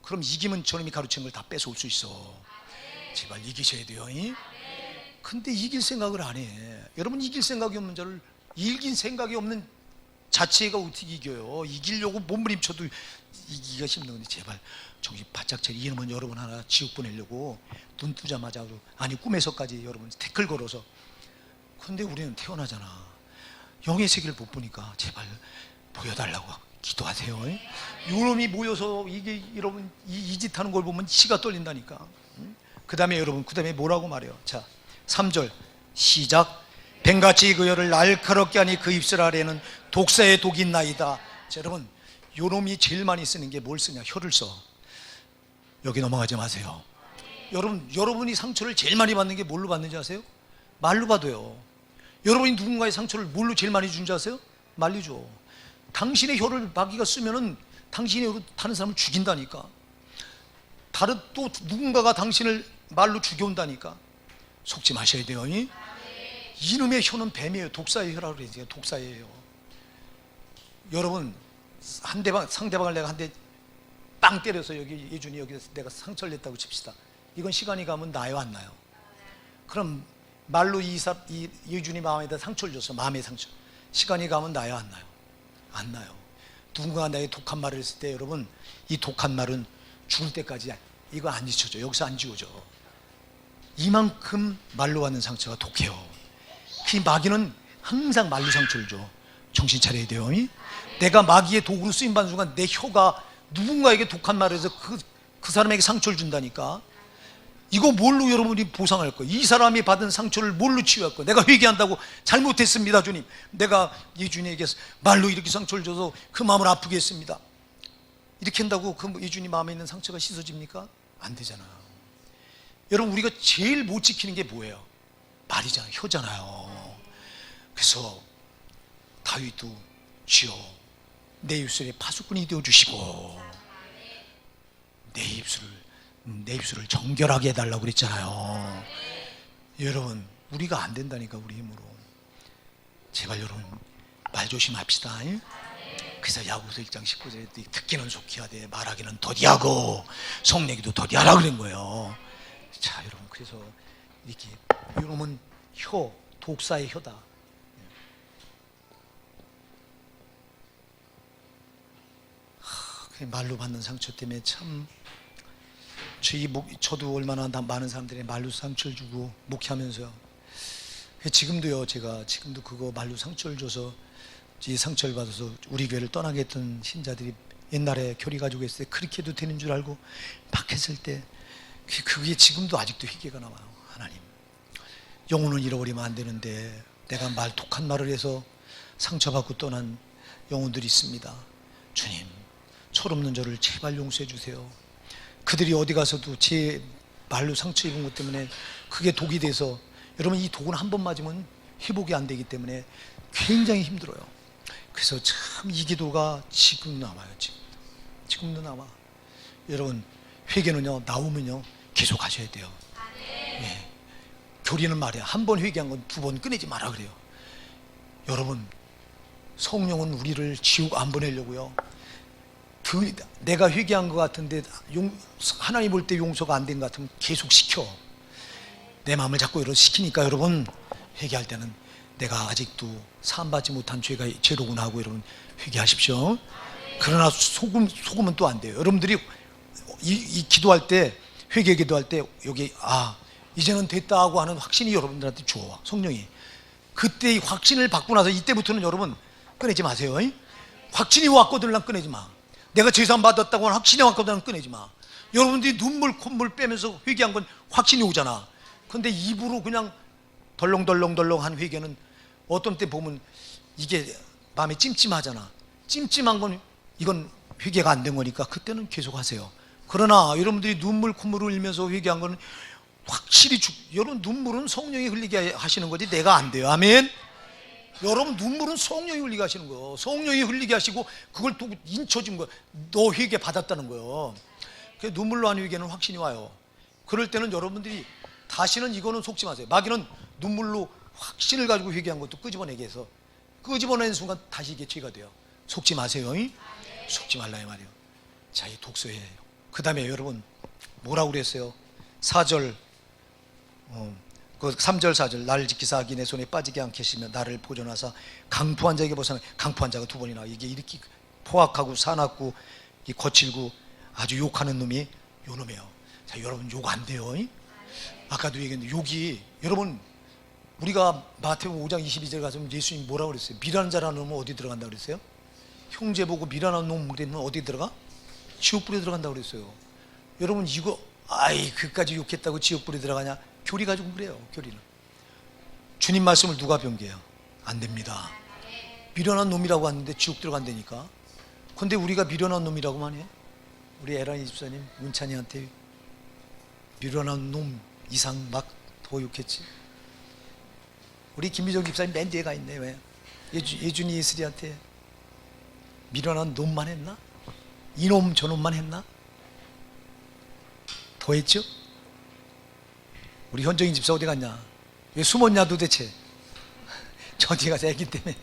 그럼 이기면 저놈이 가르친 걸 다 뺏어올 수 있어. 제발 이기셔야 돼요. 근데 이길 생각을 안 해. 여러분 이길 생각이 없는 자를 이긴 생각이 없는 자체가 어떻게 이겨요? 이기려고 몸부림쳐도 이기기가 힘든 건데 제발 정신 바짝 차리. 이놈은 여러분 하나 지옥 보내려고 눈 뜨자마자 아니 꿈에서까지 여러분 태클 걸어서. 근데 우리는 태어나잖아. 영의 세계를 못 보니까 제발 보여달라고 기도하세요. 요놈이 모여서 이게 여러분 이 짓 하는 걸 보면 치가 떨린다니까. 그 다음에 여러분, 그 다음에 뭐라고 말해요? 자, 3절 시작. 뱀같이 그 혀를 날카롭게 하니 그 입술 아래에는 독사의 독이 있나이다. 자, 여러분, 요놈이 제일 많이 쓰는 게 뭘 쓰냐? 혀를 써. 여기 넘어가지 마세요. 여러분이 상처를 제일 많이 받는 게 뭘로 받는지 아세요? 말로 받아요. 여러분이 누군가의 상처를 뭘로 제일 많이 준지 아세요? 말로 줘. 당신의 혀를 마귀가 쓰면은 당신의 혀로 다른 사람을 죽인다니까. 다른 또 누군가가 당신을 말로 죽여온다니까. 속지 마셔야 돼요. 이놈의 혀는 뱀이에요. 독사의 혀라고 그러지. 독사예요. 여러분, 상대방을 내가 한 대 빵 때려서 여기 예준이 여기서 내가 상처를 냈다고 칩시다. 이건 시간이 가면 나요, 안 나요? 그럼 말로 이 예준이 마음에다 상처를 줬어. 마음의 상처. 시간이 가면 나요, 안 나요? 안 나요. 누군가가 나에게 독한 말을 했을 때 여러분, 이 독한 말은 죽을 때까지 이거 안 잊혀져. 여기서 안 지워져. 이만큼 말로 받는 상처가 독해요. 그 마귀는 항상 말로 상처를 줘. 정신 차려야 돼요. 내가 마귀의 도구로 쓰임받는 순간 내 혀가 누군가에게 독한 말을 해서 그 사람에게 상처를 준다니까. 이거 뭘로 여러분이 보상할 거예요? 이 사람이 받은 상처를 뭘로 치유할 거예요? 내가 회개한다고 잘못했습니다 주님, 내가 예준이에게 말로 이렇게 상처를 줘서 그 마음을 아프게 했습니다, 이렇게 한다고 그 예준이 마음에 있는 상처가 씻어집니까? 안 되잖아요. 여러분, 우리가 제일 못 지키는 게 뭐예요? 말이잖아요. 혀잖아요. 그래서 다윗도 주여 내 입술에 파수꾼이 되어주시고 내 입술을 정결하게 해달라고 그랬잖아요. 여러분, 우리가 안 된다니까. 우리 힘으로. 제발 여러분, 말 조심합시다. 그래서 야고보서 1장 19절에 듣기는 속히 하되 말하기는 더디하고 성내기도 더디하라 그런 거예요. 자, 여러분, 그래서 이렇게 이놈은 혀, 독사의 혀다. 말로 받는 상처 때문에 참, 저도 얼마나 많은 사람들이 말로 상처를 주고 목회하면서요. 지금도요, 제가 지금도 그거 말로 상처를 줘서 이 상처를 받아서 우리 교회를 떠나게 했던 신자들이 옛날에 교리 가지고 있을 때 그렇게 해도 되는 줄 알고 막 했을 때 그게 지금도 아직도 회개가 나와요. 하나님, 영혼을 잃어버리면 안 되는데 내가 독한 말을 해서 상처받고 떠난 영혼들이 있습니다. 주님, 철없는 저를 제발 용서해 주세요. 그들이 어디 가서도 제 말로 상처 입은 것 때문에 그게 독이 돼서, 여러분, 이 독은 한 번 맞으면 회복이 안 되기 때문에 굉장히 힘들어요. 그래서 참 이 기도가 지금 남아요. 지금도 남아. 여러분, 회개는요, 나오면요 계속 하셔야 돼요. 예. 교리는 말이야, 한 번 회개한 건 두 번 끊이지 마라 그래요. 여러분, 성령은 우리를 지옥 안 보내려고요. 내가 회개한 것 같은데 하나님 볼 때 용서가 안 된 것 같으면 계속 시켜. 내 마음을 자꾸 시키니까 여러분, 회개할 때는 내가 아직도 사함받지 못한 죄로구나 하고 여러분 회개하십시오. 그러나 속으면 또 안 돼요. 여러분들이 이 기도할 때, 회개 기도할 때 여기 이제는 됐다 하고 하는 확신이 여러분들한테 주어와. 성령이 그때 이 확신을 받고 나서 이때부터는 여러분 꺼내지 마세요. 확신이 왔거든 꺼내지 마. 내가 제사함 받았다고 하는 확신이 왔거든 꺼내지 마. 여러분들이 눈물 콧물 빼면서 회개한 건 확신이 오잖아. 근데 입으로 그냥 덜렁덜렁덜렁한 회개는 어떤 때 보면 이게 마음에 찜찜하잖아. 찜찜한 건 이건 회개가 안 된 거니까 그때는 계속 하세요. 그러나 여러분들이 눈물 콧물을 흘리면서 회개한 거는 확실히 여러분, 눈물은 성령이 흘리게 하시는 거지 내가 안 돼요. 아멘. 여러분, 눈물은 성령이 흘리게 하시는 거예요. 성령이 흘리게 하시고 그걸 또 인쳐준 거예요. 너 회개 받았다는 거예요. 그 눈물로 한 회개는 확신이 와요. 그럴 때는 여러분들이 다시는 이거는 속지 마세요. 마귀는 눈물로 확신을 가지고 회개한 것도 끄집어내게 해서 끄집어내는 순간 다시 이게 죄가 돼요. 속지 마세요. 속지 말라 이 말이에요. 자, 이 독서예요. 그 다음에 여러분 뭐라고 그랬어요? 4절, 그 3절 4절, 나를 지키사 악인의 손에 빠지게 않게 하시며 나를 보존하사 강포한 자에게 벗어나. 강포한 자가 두 번이나, 이게 이렇게 포악하고 사납고 거칠고 아주 욕하는 놈이 요 놈이에요. 자, 여러분, 욕 안 돼요. 아까도 얘기했는데 욕이, 여러분, 우리가 마태복음 5장 22절 가서 예수님 뭐라고 그랬어요? 미라는 자라는 놈은 어디 들어간다고 그랬어요? 형제 보고 미라는 놈 그러면 어디 들어가? 지옥불에 들어간다고 그랬어요. 여러분, 이거 아이 그까지 욕했다고 지옥불에 들어가냐? 교리 가지고 그래요. 교리는 주님 말씀을 누가 변개해요? 안 됩니다. 미련한 놈이라고 하는데 지옥 들어간다니까. 근데 우리가 미련한 놈이라고만 해? 우리 에라니 집사님 문찬이한테 미련한 놈 이상 막 더 욕했지. 우리 김미정 집사님 맨 뒤에 가 있네. 왜? 예준이 예슬이한테 미련한 놈만 했나? 이놈 저놈만 했나? 더 했죠? 우리 현정인 집사 어디 갔냐? 왜 숨었냐 도대체? 저 뒤에 가서 애기 때문에.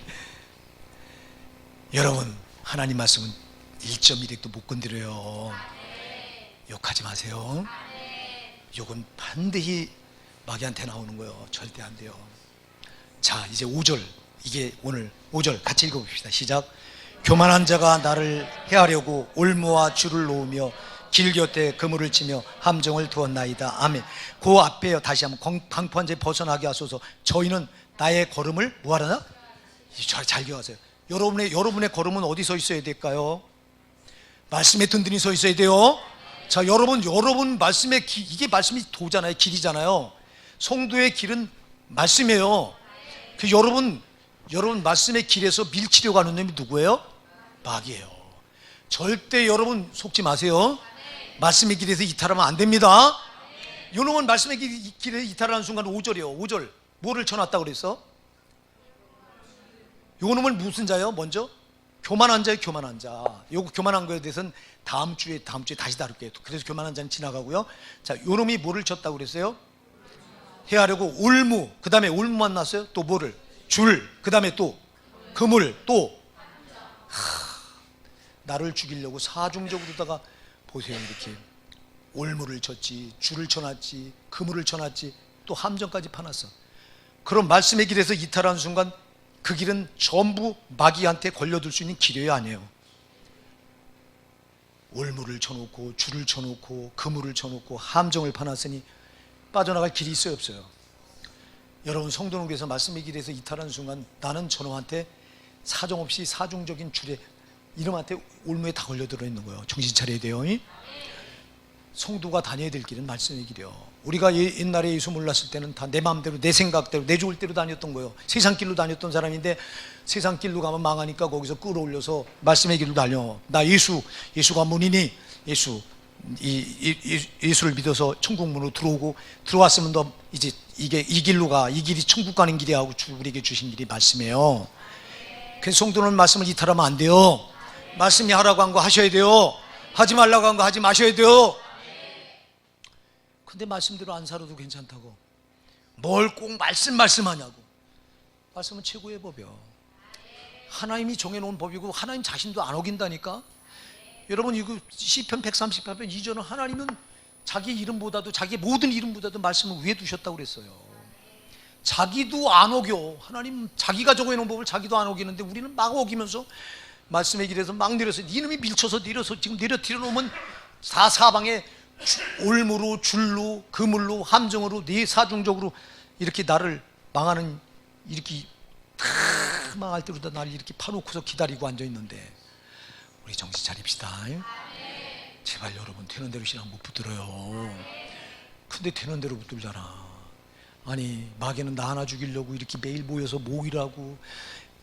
여러분 하나님 말씀은 1.1핵도 못 건드려요. 욕하지 마세요. 욕은 반드시 마귀한테 나오는 거예요. 절대 안 돼요. 자 이제 5절, 이게 오늘 5절 같이 읽어봅시다. 시작. 교만한 자가 나를 해하려고 올무와 줄을 놓으며 길 곁에 그물을 치며 함정을 두었나이다. 아멘. 그 앞에요. 다시 한번 강포한 자에 벗어나게 하소서. 저희는 나의 걸음을 뭐하라나? 잘 기억하세요. 여러분의 걸음은 어디 서 있어야 될까요? 말씀에 든든히 서 있어야 돼요. 자 여러분 말씀의 이게 말씀이 도잖아요. 길이잖아요. 성도의 길은 말씀이에요. 그 여러분 말씀의 길에서 밀치려고 하는 놈이 누구예요? 마귀예요. 절대 여러분 속지 마세요. 말씀의 길에서 이탈하면 안 됩니다. 요놈은 말씀의 길에 이탈하는 순간 5절이에요. 5절 뭐를 쳐놨다고 그랬어? 요놈은 무슨 자예요? 먼저 교만한 자예요. 교만한 자. 요거 교만한 거에 대해서는 다음 주에 다시 다룰게요. 그래서 교만한 자는 지나가고요. 자, 요놈이 뭐를 쳤다고 그랬어요? 해하려고 올무, 그 다음에 올무 만났어요. 또 뭐를? 줄, 그 다음에 또 그물, 또 나를 죽이려고 사중적으로다가 보세요. 이렇게 올무를 쳤지, 줄을 쳐놨지, 그물을 쳐놨지, 또 함정까지 파놨어. 그럼 말씀의 길에서 이탈하는 순간 그 길은 전부 마귀한테 걸려들 수 있는 길이 아니에요. 올무를 쳐놓고 줄을 쳐놓고 그물을 쳐놓고 함정을 파놨으니 빠져나갈 길이 있어요, 없어요? 여러분 성도는 그래서 말씀의 길에서 이탈하는 순간 나는 저놈한테 사정없이 사중적인 줄에 이놈한테 올무에 다 걸려들어 있는 거예요. 정신 차려야 돼요. 성도가 다녀야 될 길은 말씀의 길이요. 우리가 옛날에 예수 몰랐을 때는 다 내 마음대로 내 생각대로 내 좋을 대로 다녔던 거예요. 세상 길로 다녔던 사람인데 세상 길로 가면 망하니까 거기서 끌어올려서 말씀의 길로 달려. 나 예수가 문이니 예수를 믿어서 천국 문으로 들어오고 들어왔으면 너 이제 이게 이 길로 가. 이 길이 천국 가는 길이 하고 우리에게 주신 길이 말씀이에요. 그래서 성도는 말씀을 이탈하면 안 돼요. 말씀이 하라고 한 거 하셔야 돼요. 하지 말라고 한 거 하지 마셔야 돼요. 근데 말씀대로 안 살아도 괜찮다고 뭘 꼭 말씀하냐고. 말씀은 최고의 법이요. 하나님이 정해놓은 법이고 하나님 자신도 안 어긴다니까. 여러분 이거 시편 138편 2절은 하나님은 자기 이름보다도 자기 모든 이름보다도 말씀을 위에 두셨다고 그랬어요. 자기도 안 어겨. 하나님 자기가 정해놓은 법을 자기도 안 어기는데 우리는 막 어기면서 말씀의 길에서 막 내려서 이놈이 밀쳐서 내려서 지금 내려뜨려 놓으면 사방에 올무로 줄로 그물로 함정으로 네 사중적으로 이렇게 나를 망하는 이렇게 다 망할 때로다 나를 이렇게 파놓고서 기다리고 앉아있는데 우리 정신 차립시다. 제발 여러분 되는 대로 신앙 못 붙들어요. 근데 되는 대로 붙들잖아. 아니 마귀는 나 하나 죽이려고 이렇게 매일 모여서 모이라고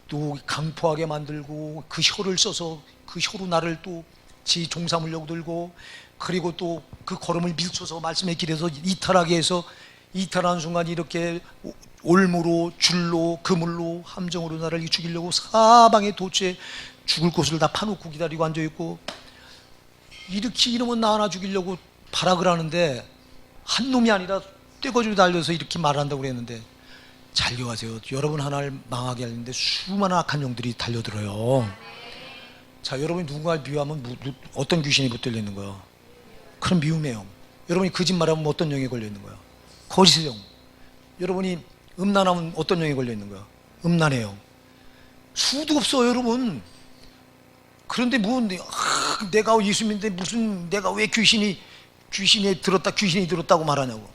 또 강포하게 만들고 그 혀를 써서 그 혀로 나를 또 지 종삼으려고 들고 그리고 또 그 걸음을 밀쳐서 말씀의 길에서 이탈하게 해서 이탈하는 순간 이렇게 올무로 줄로 그물로 함정으로 나를 죽이려고 사방에 도처에 죽을 곳을 다 파놓고 기다리고 앉아있고 이렇게 이러면 나 하나 죽이려고 발악을 하는데 한 놈이 아니라 떼거지로 달려서 이렇게 말한다고 그랬는데 잘 기억하세요. 여러분 하나를 망하게 하는데 수많은 악한 영들이 달려들어요. 자, 여러분이 누군가를 미워하면 어떤 귀신이 붙들려 있는 거예요? 그런 미움의 영. 여러분이 거짓말하면 어떤 영에 걸려 있는 거예요? 거짓의 영. 여러분이 음란하면 어떤 영에 걸려 있는 거예요? 음란의 영. 수도 없어 여러분. 그런데 뭐 내가 예수 믿는데 무슨 내가 왜 귀신이 들었다고 말하냐고.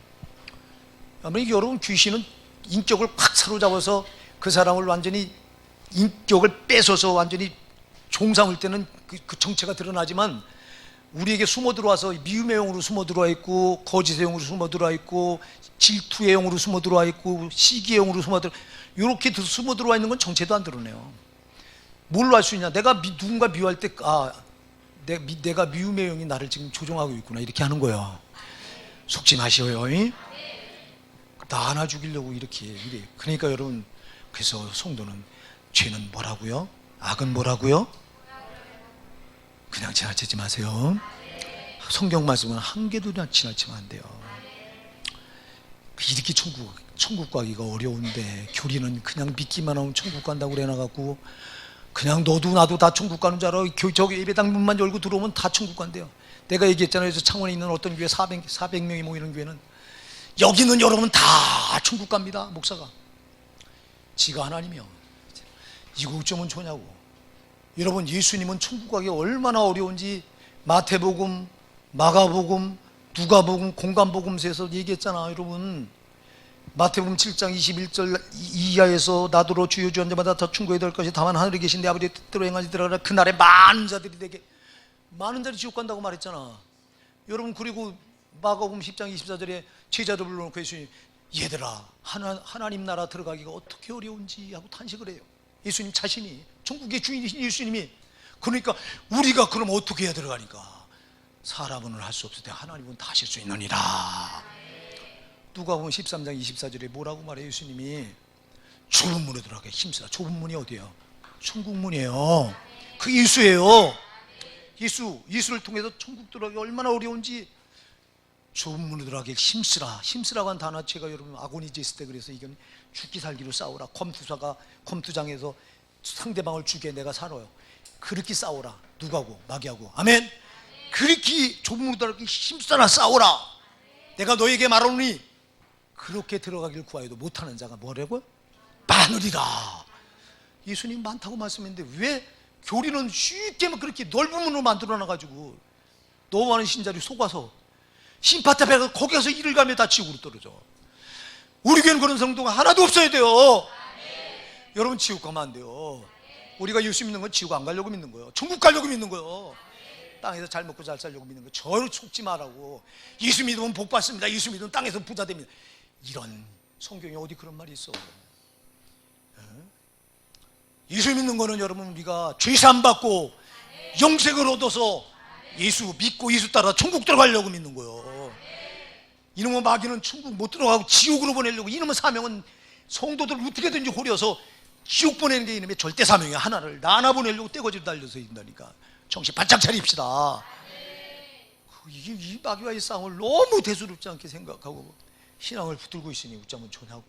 아무리 여러분 귀신은 인격을 확 사로잡아서 그 사람을 완전히 인격을 뺏어서 완전히 종삼을 때는 그 정체가 드러나지만 우리에게 숨어 들어와서 미움의 영으로 숨어 들어와 있고, 거짓의 영으로 숨어 들어와 있고, 질투의 영으로 숨어 들어와 있고, 시기의 영으로 숨어 들어, 이렇게 숨어 들어와 있는 건 정체도 안 드러내요. 뭘로 알 수 있냐? 내가 누군가 미워할 때, 내가 미움의 영이 나를 지금 조종하고 있구나, 이렇게 하는 거예요. 속지 마시오요. 나 하나 죽이려고 이래. 그러니까 여러분, 그래서 성도는 죄는 뭐라고요? 악은 뭐라고요? 그냥 지나치지 마세요. 성경 말씀은 한 개도 지나치면 안 돼요. 이렇게 천국 가기가 어려운데, 교리는 그냥 믿기만 하면 천국 간다고 그래놔갖고, 그냥 너도 나도 다 천국 가는 줄 알아. 저기 예배당 문만 열고 들어오면 다 천국 간대요. 내가 얘기했잖아요. 그래서 창원에 있는 어떤 교회 400명이 모이는 교회는, 여기는 여러분 다 천국 갑니다. 목사가 지가 하나님이요. 이거 어쩌면 좋냐고. 여러분, 예수님은 천국 가기 얼마나 어려운지 마태복음, 마가복음, 누가복음, 공간복음서에서 얘기했잖아. 여러분, 마태복음 7장 21절 이하에서 나더러 주여 주여 한 자마다 다 충고해야 될 것이 다만 하늘에 계신 내 아버지의 뜻대로 행하지 들어가라. 그날에 많은 자들이 되게, 많은 자들이 지옥 간다고 말했잖아. 여러분, 그리고 마가복음 10장 24절에 제자들 불러놓고 예수님, 얘들아, 하나님 나라 들어가기가 어떻게 어려운지 하고 탄식을 해요. 예수님 자신이, 천국의 주인이신 예수님이. 그러니까 우리가 그럼 어떻게 해야 들어가니까, 사람은 할 수 없을 때 하나님은 다 하실 수 있느니라. 누가복음 13장 24절에 뭐라고 말해요? 예수님이 좁은 문에 들어가게 힘쓰라. 좁은 문이 어디예요? 천국 문이에요. 그 예수예요. 예수를 통해서 천국 들어가기 얼마나 어려운지, 좁은 문에 들어가게 힘쓰라. 힘쓰라고 한 단어, 제가 여러분 아고니즈 있을 때 그래서 이건 죽기 살기로 싸우라. 검투사가 검투장에서 상대방을 죽게 내가 살아요. 그렇게 싸우라. 누가고 마귀하고. 아멘. 그렇게 좁은 문에 들어가게 힘쓰라. 싸우라. 내가 너에게 말하노니 그렇게 들어가길 구하여도 못하는 자가 뭐라고요? 많으리라. 예수님 많다고 말씀했는데 왜 교리는 쉽게 그렇게 넓은 문으로 만들어놔가지고 너무 많은 신자들이 속아서 신파트 앞에 거기 가서 일을 가면 다 지옥으로 떨어져. 우리 교회는 그런 성도가 하나도 없어야 돼요. 여러분, 지옥 가면 안 돼요. 우리가 예수 믿는 건 지옥 안 가려고 믿는 거예요. 천국 가려고 믿는 거예요. 땅에서 잘 먹고 잘 살려고 믿는 거예요. 저를 속지 말라고. 예수 믿으면 복 받습니다. 예수 믿으면 땅에서 부자 됩니다. 이런 성경에 어디 그런 말이 있어? 예수 믿는 거는 여러분, 우리가 죄산 받고 영생을 얻어서 예수 믿고 예수 따라 천국 들어가려고 믿는 거예요. 이놈의 마귀는 천국 못 들어가고 지옥으로 보내려고, 이놈의 사명은 성도들을 어떻게든지 호려서 지옥 보내는 게 이놈의 절대 사명이야. 하나를 나나 보내려고 떼거지로 달려서 있다니까. 정신 바짝 차립시다. 이 마귀와의 싸움을 너무 대수롭지 않게 생각하고 신앙을 붙들고 있으니 어쩌면 좋냐고.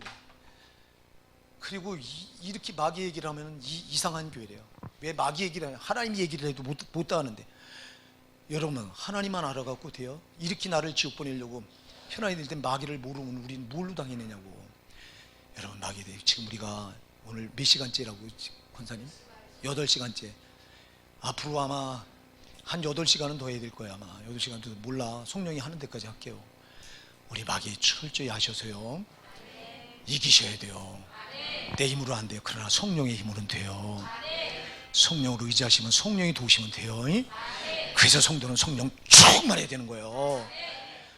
그리고 이렇게 마귀 얘기를 하면 이상한 교회래요. 왜 마귀 얘기를 해요? 하나님 얘기를 해도 못 따하는데. 여러분, 하나님만 알아갖고 돼요? 이렇게 나를 지옥 보내려고 편안히 될 땐 마귀를 모르면 우리는 뭘로 당해내냐고. 여러분, 마귀 지금 우리가 오늘 몇 시간째라고 권사님? 8시간째. 앞으로 아마 한 8시간은 더 해야 될 거예요. 아마 8시간도 몰라. 성령이 하는 데까지 할게요. 우리 마귀 철저히 아셔서요, 이기셔야 돼요. 내 힘으로 안 돼요. 그러나 성령의 힘으로는 돼요. 성령으로 의지하시면 성령이 도우시면 돼요. 그래서 성도는 성령 충만해야 되는 거예요.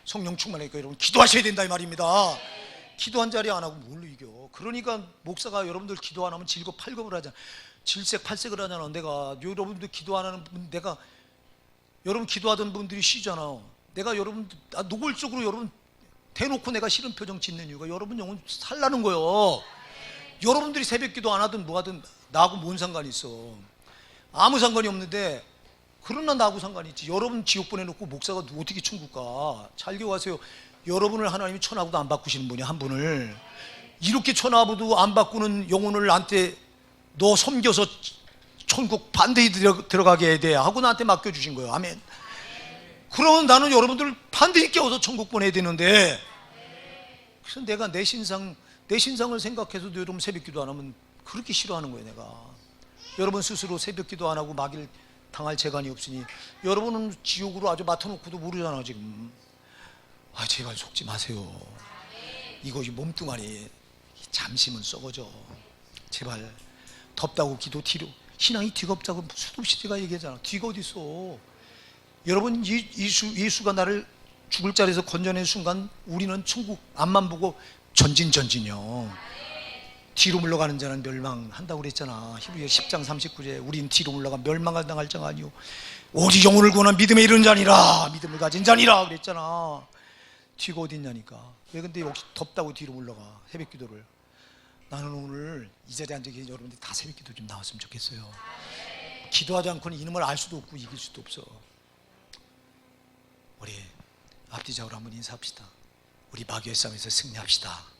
성령 충만하니까 여러분 기도하셔야 된다 이 말입니다. 기도 한 자리 안 하고 뭘로 이겨? 그러니까 목사가 여러분들 기도 안 하면 질겁팔겁을 하잖아. 질색팔색을 하잖아. 내가 여러분들 기도 안 하는 분, 내가 여러분 기도하던 분들이 쉬잖아. 내가 여러분 노골적으로 여러분 대놓고 내가 싫은 표정 짓는 이유가 여러분 영혼 살라는 거예요. 여러분들이 새벽 기도 안 하든 뭐 하든 나하고 뭔 상관이 있어? 아무 상관이 없는데, 그러나 나하고 상관이 있지. 여러분 지옥 보내놓고 목사가 어떻게 천국 가? 잘 기억하세요. 여러분을 하나님이 천하고도 안 바꾸시는 분이 한 분을 이렇게 천하고도 안 바꾸는 영혼을 나한테 너 섬겨서 천국 반드시 들어가게 해야 돼 하고 나한테 맡겨주신 거예요. 아멘. 그러면 나는 여러분들을 반드시 깨워서 천국 보내야 되는데, 그래서 내가 내 신상을 생각해서도 여러분 새벽 기도 안 하면 그렇게 싫어하는 거예요. 내가 여러분 스스로 새벽 기도 안 하고 마귀를 당할 재간이 없으니 여러분은 지옥으로 아주 맡아놓고도 모르잖아 지금. 제발 속지 마세요. 이거 몸뚱아리 잠시면 썩어져. 제발. 덥다고 기도 뒤로, 신앙이 뒤겁다고 수도 없이 제가 얘기하잖아. 뒤가 어디 있어? 여러분, 예수가 나를 죽을 자리에서 건져낸 순간 우리는 천국 앞만 보고 전진이요. 뒤로 물러가는 자는 멸망한다고 그랬잖아. 히브리서 10장 39절에 우린 뒤로 물러가 멸망을 당할 자가 아니오 오직 영혼을 구원한 믿음에 이른 자니라, 믿음을 가진 자니라 그랬잖아. 뒤가 어딨냐니까. 왜 근데 혹시 덥다고 뒤로 물러가 새벽 기도를. 나는 오늘 이 자리에 앉아 계신 여러분들 다 새벽 기도 좀 나왔으면 좋겠어요. 기도하지 않고는 이놈을 알 수도 없고 이길 수도 없어. 우리 앞뒤 좌우로 한번 인사합시다. 우리 마귀의 싸움에서 승리합시다.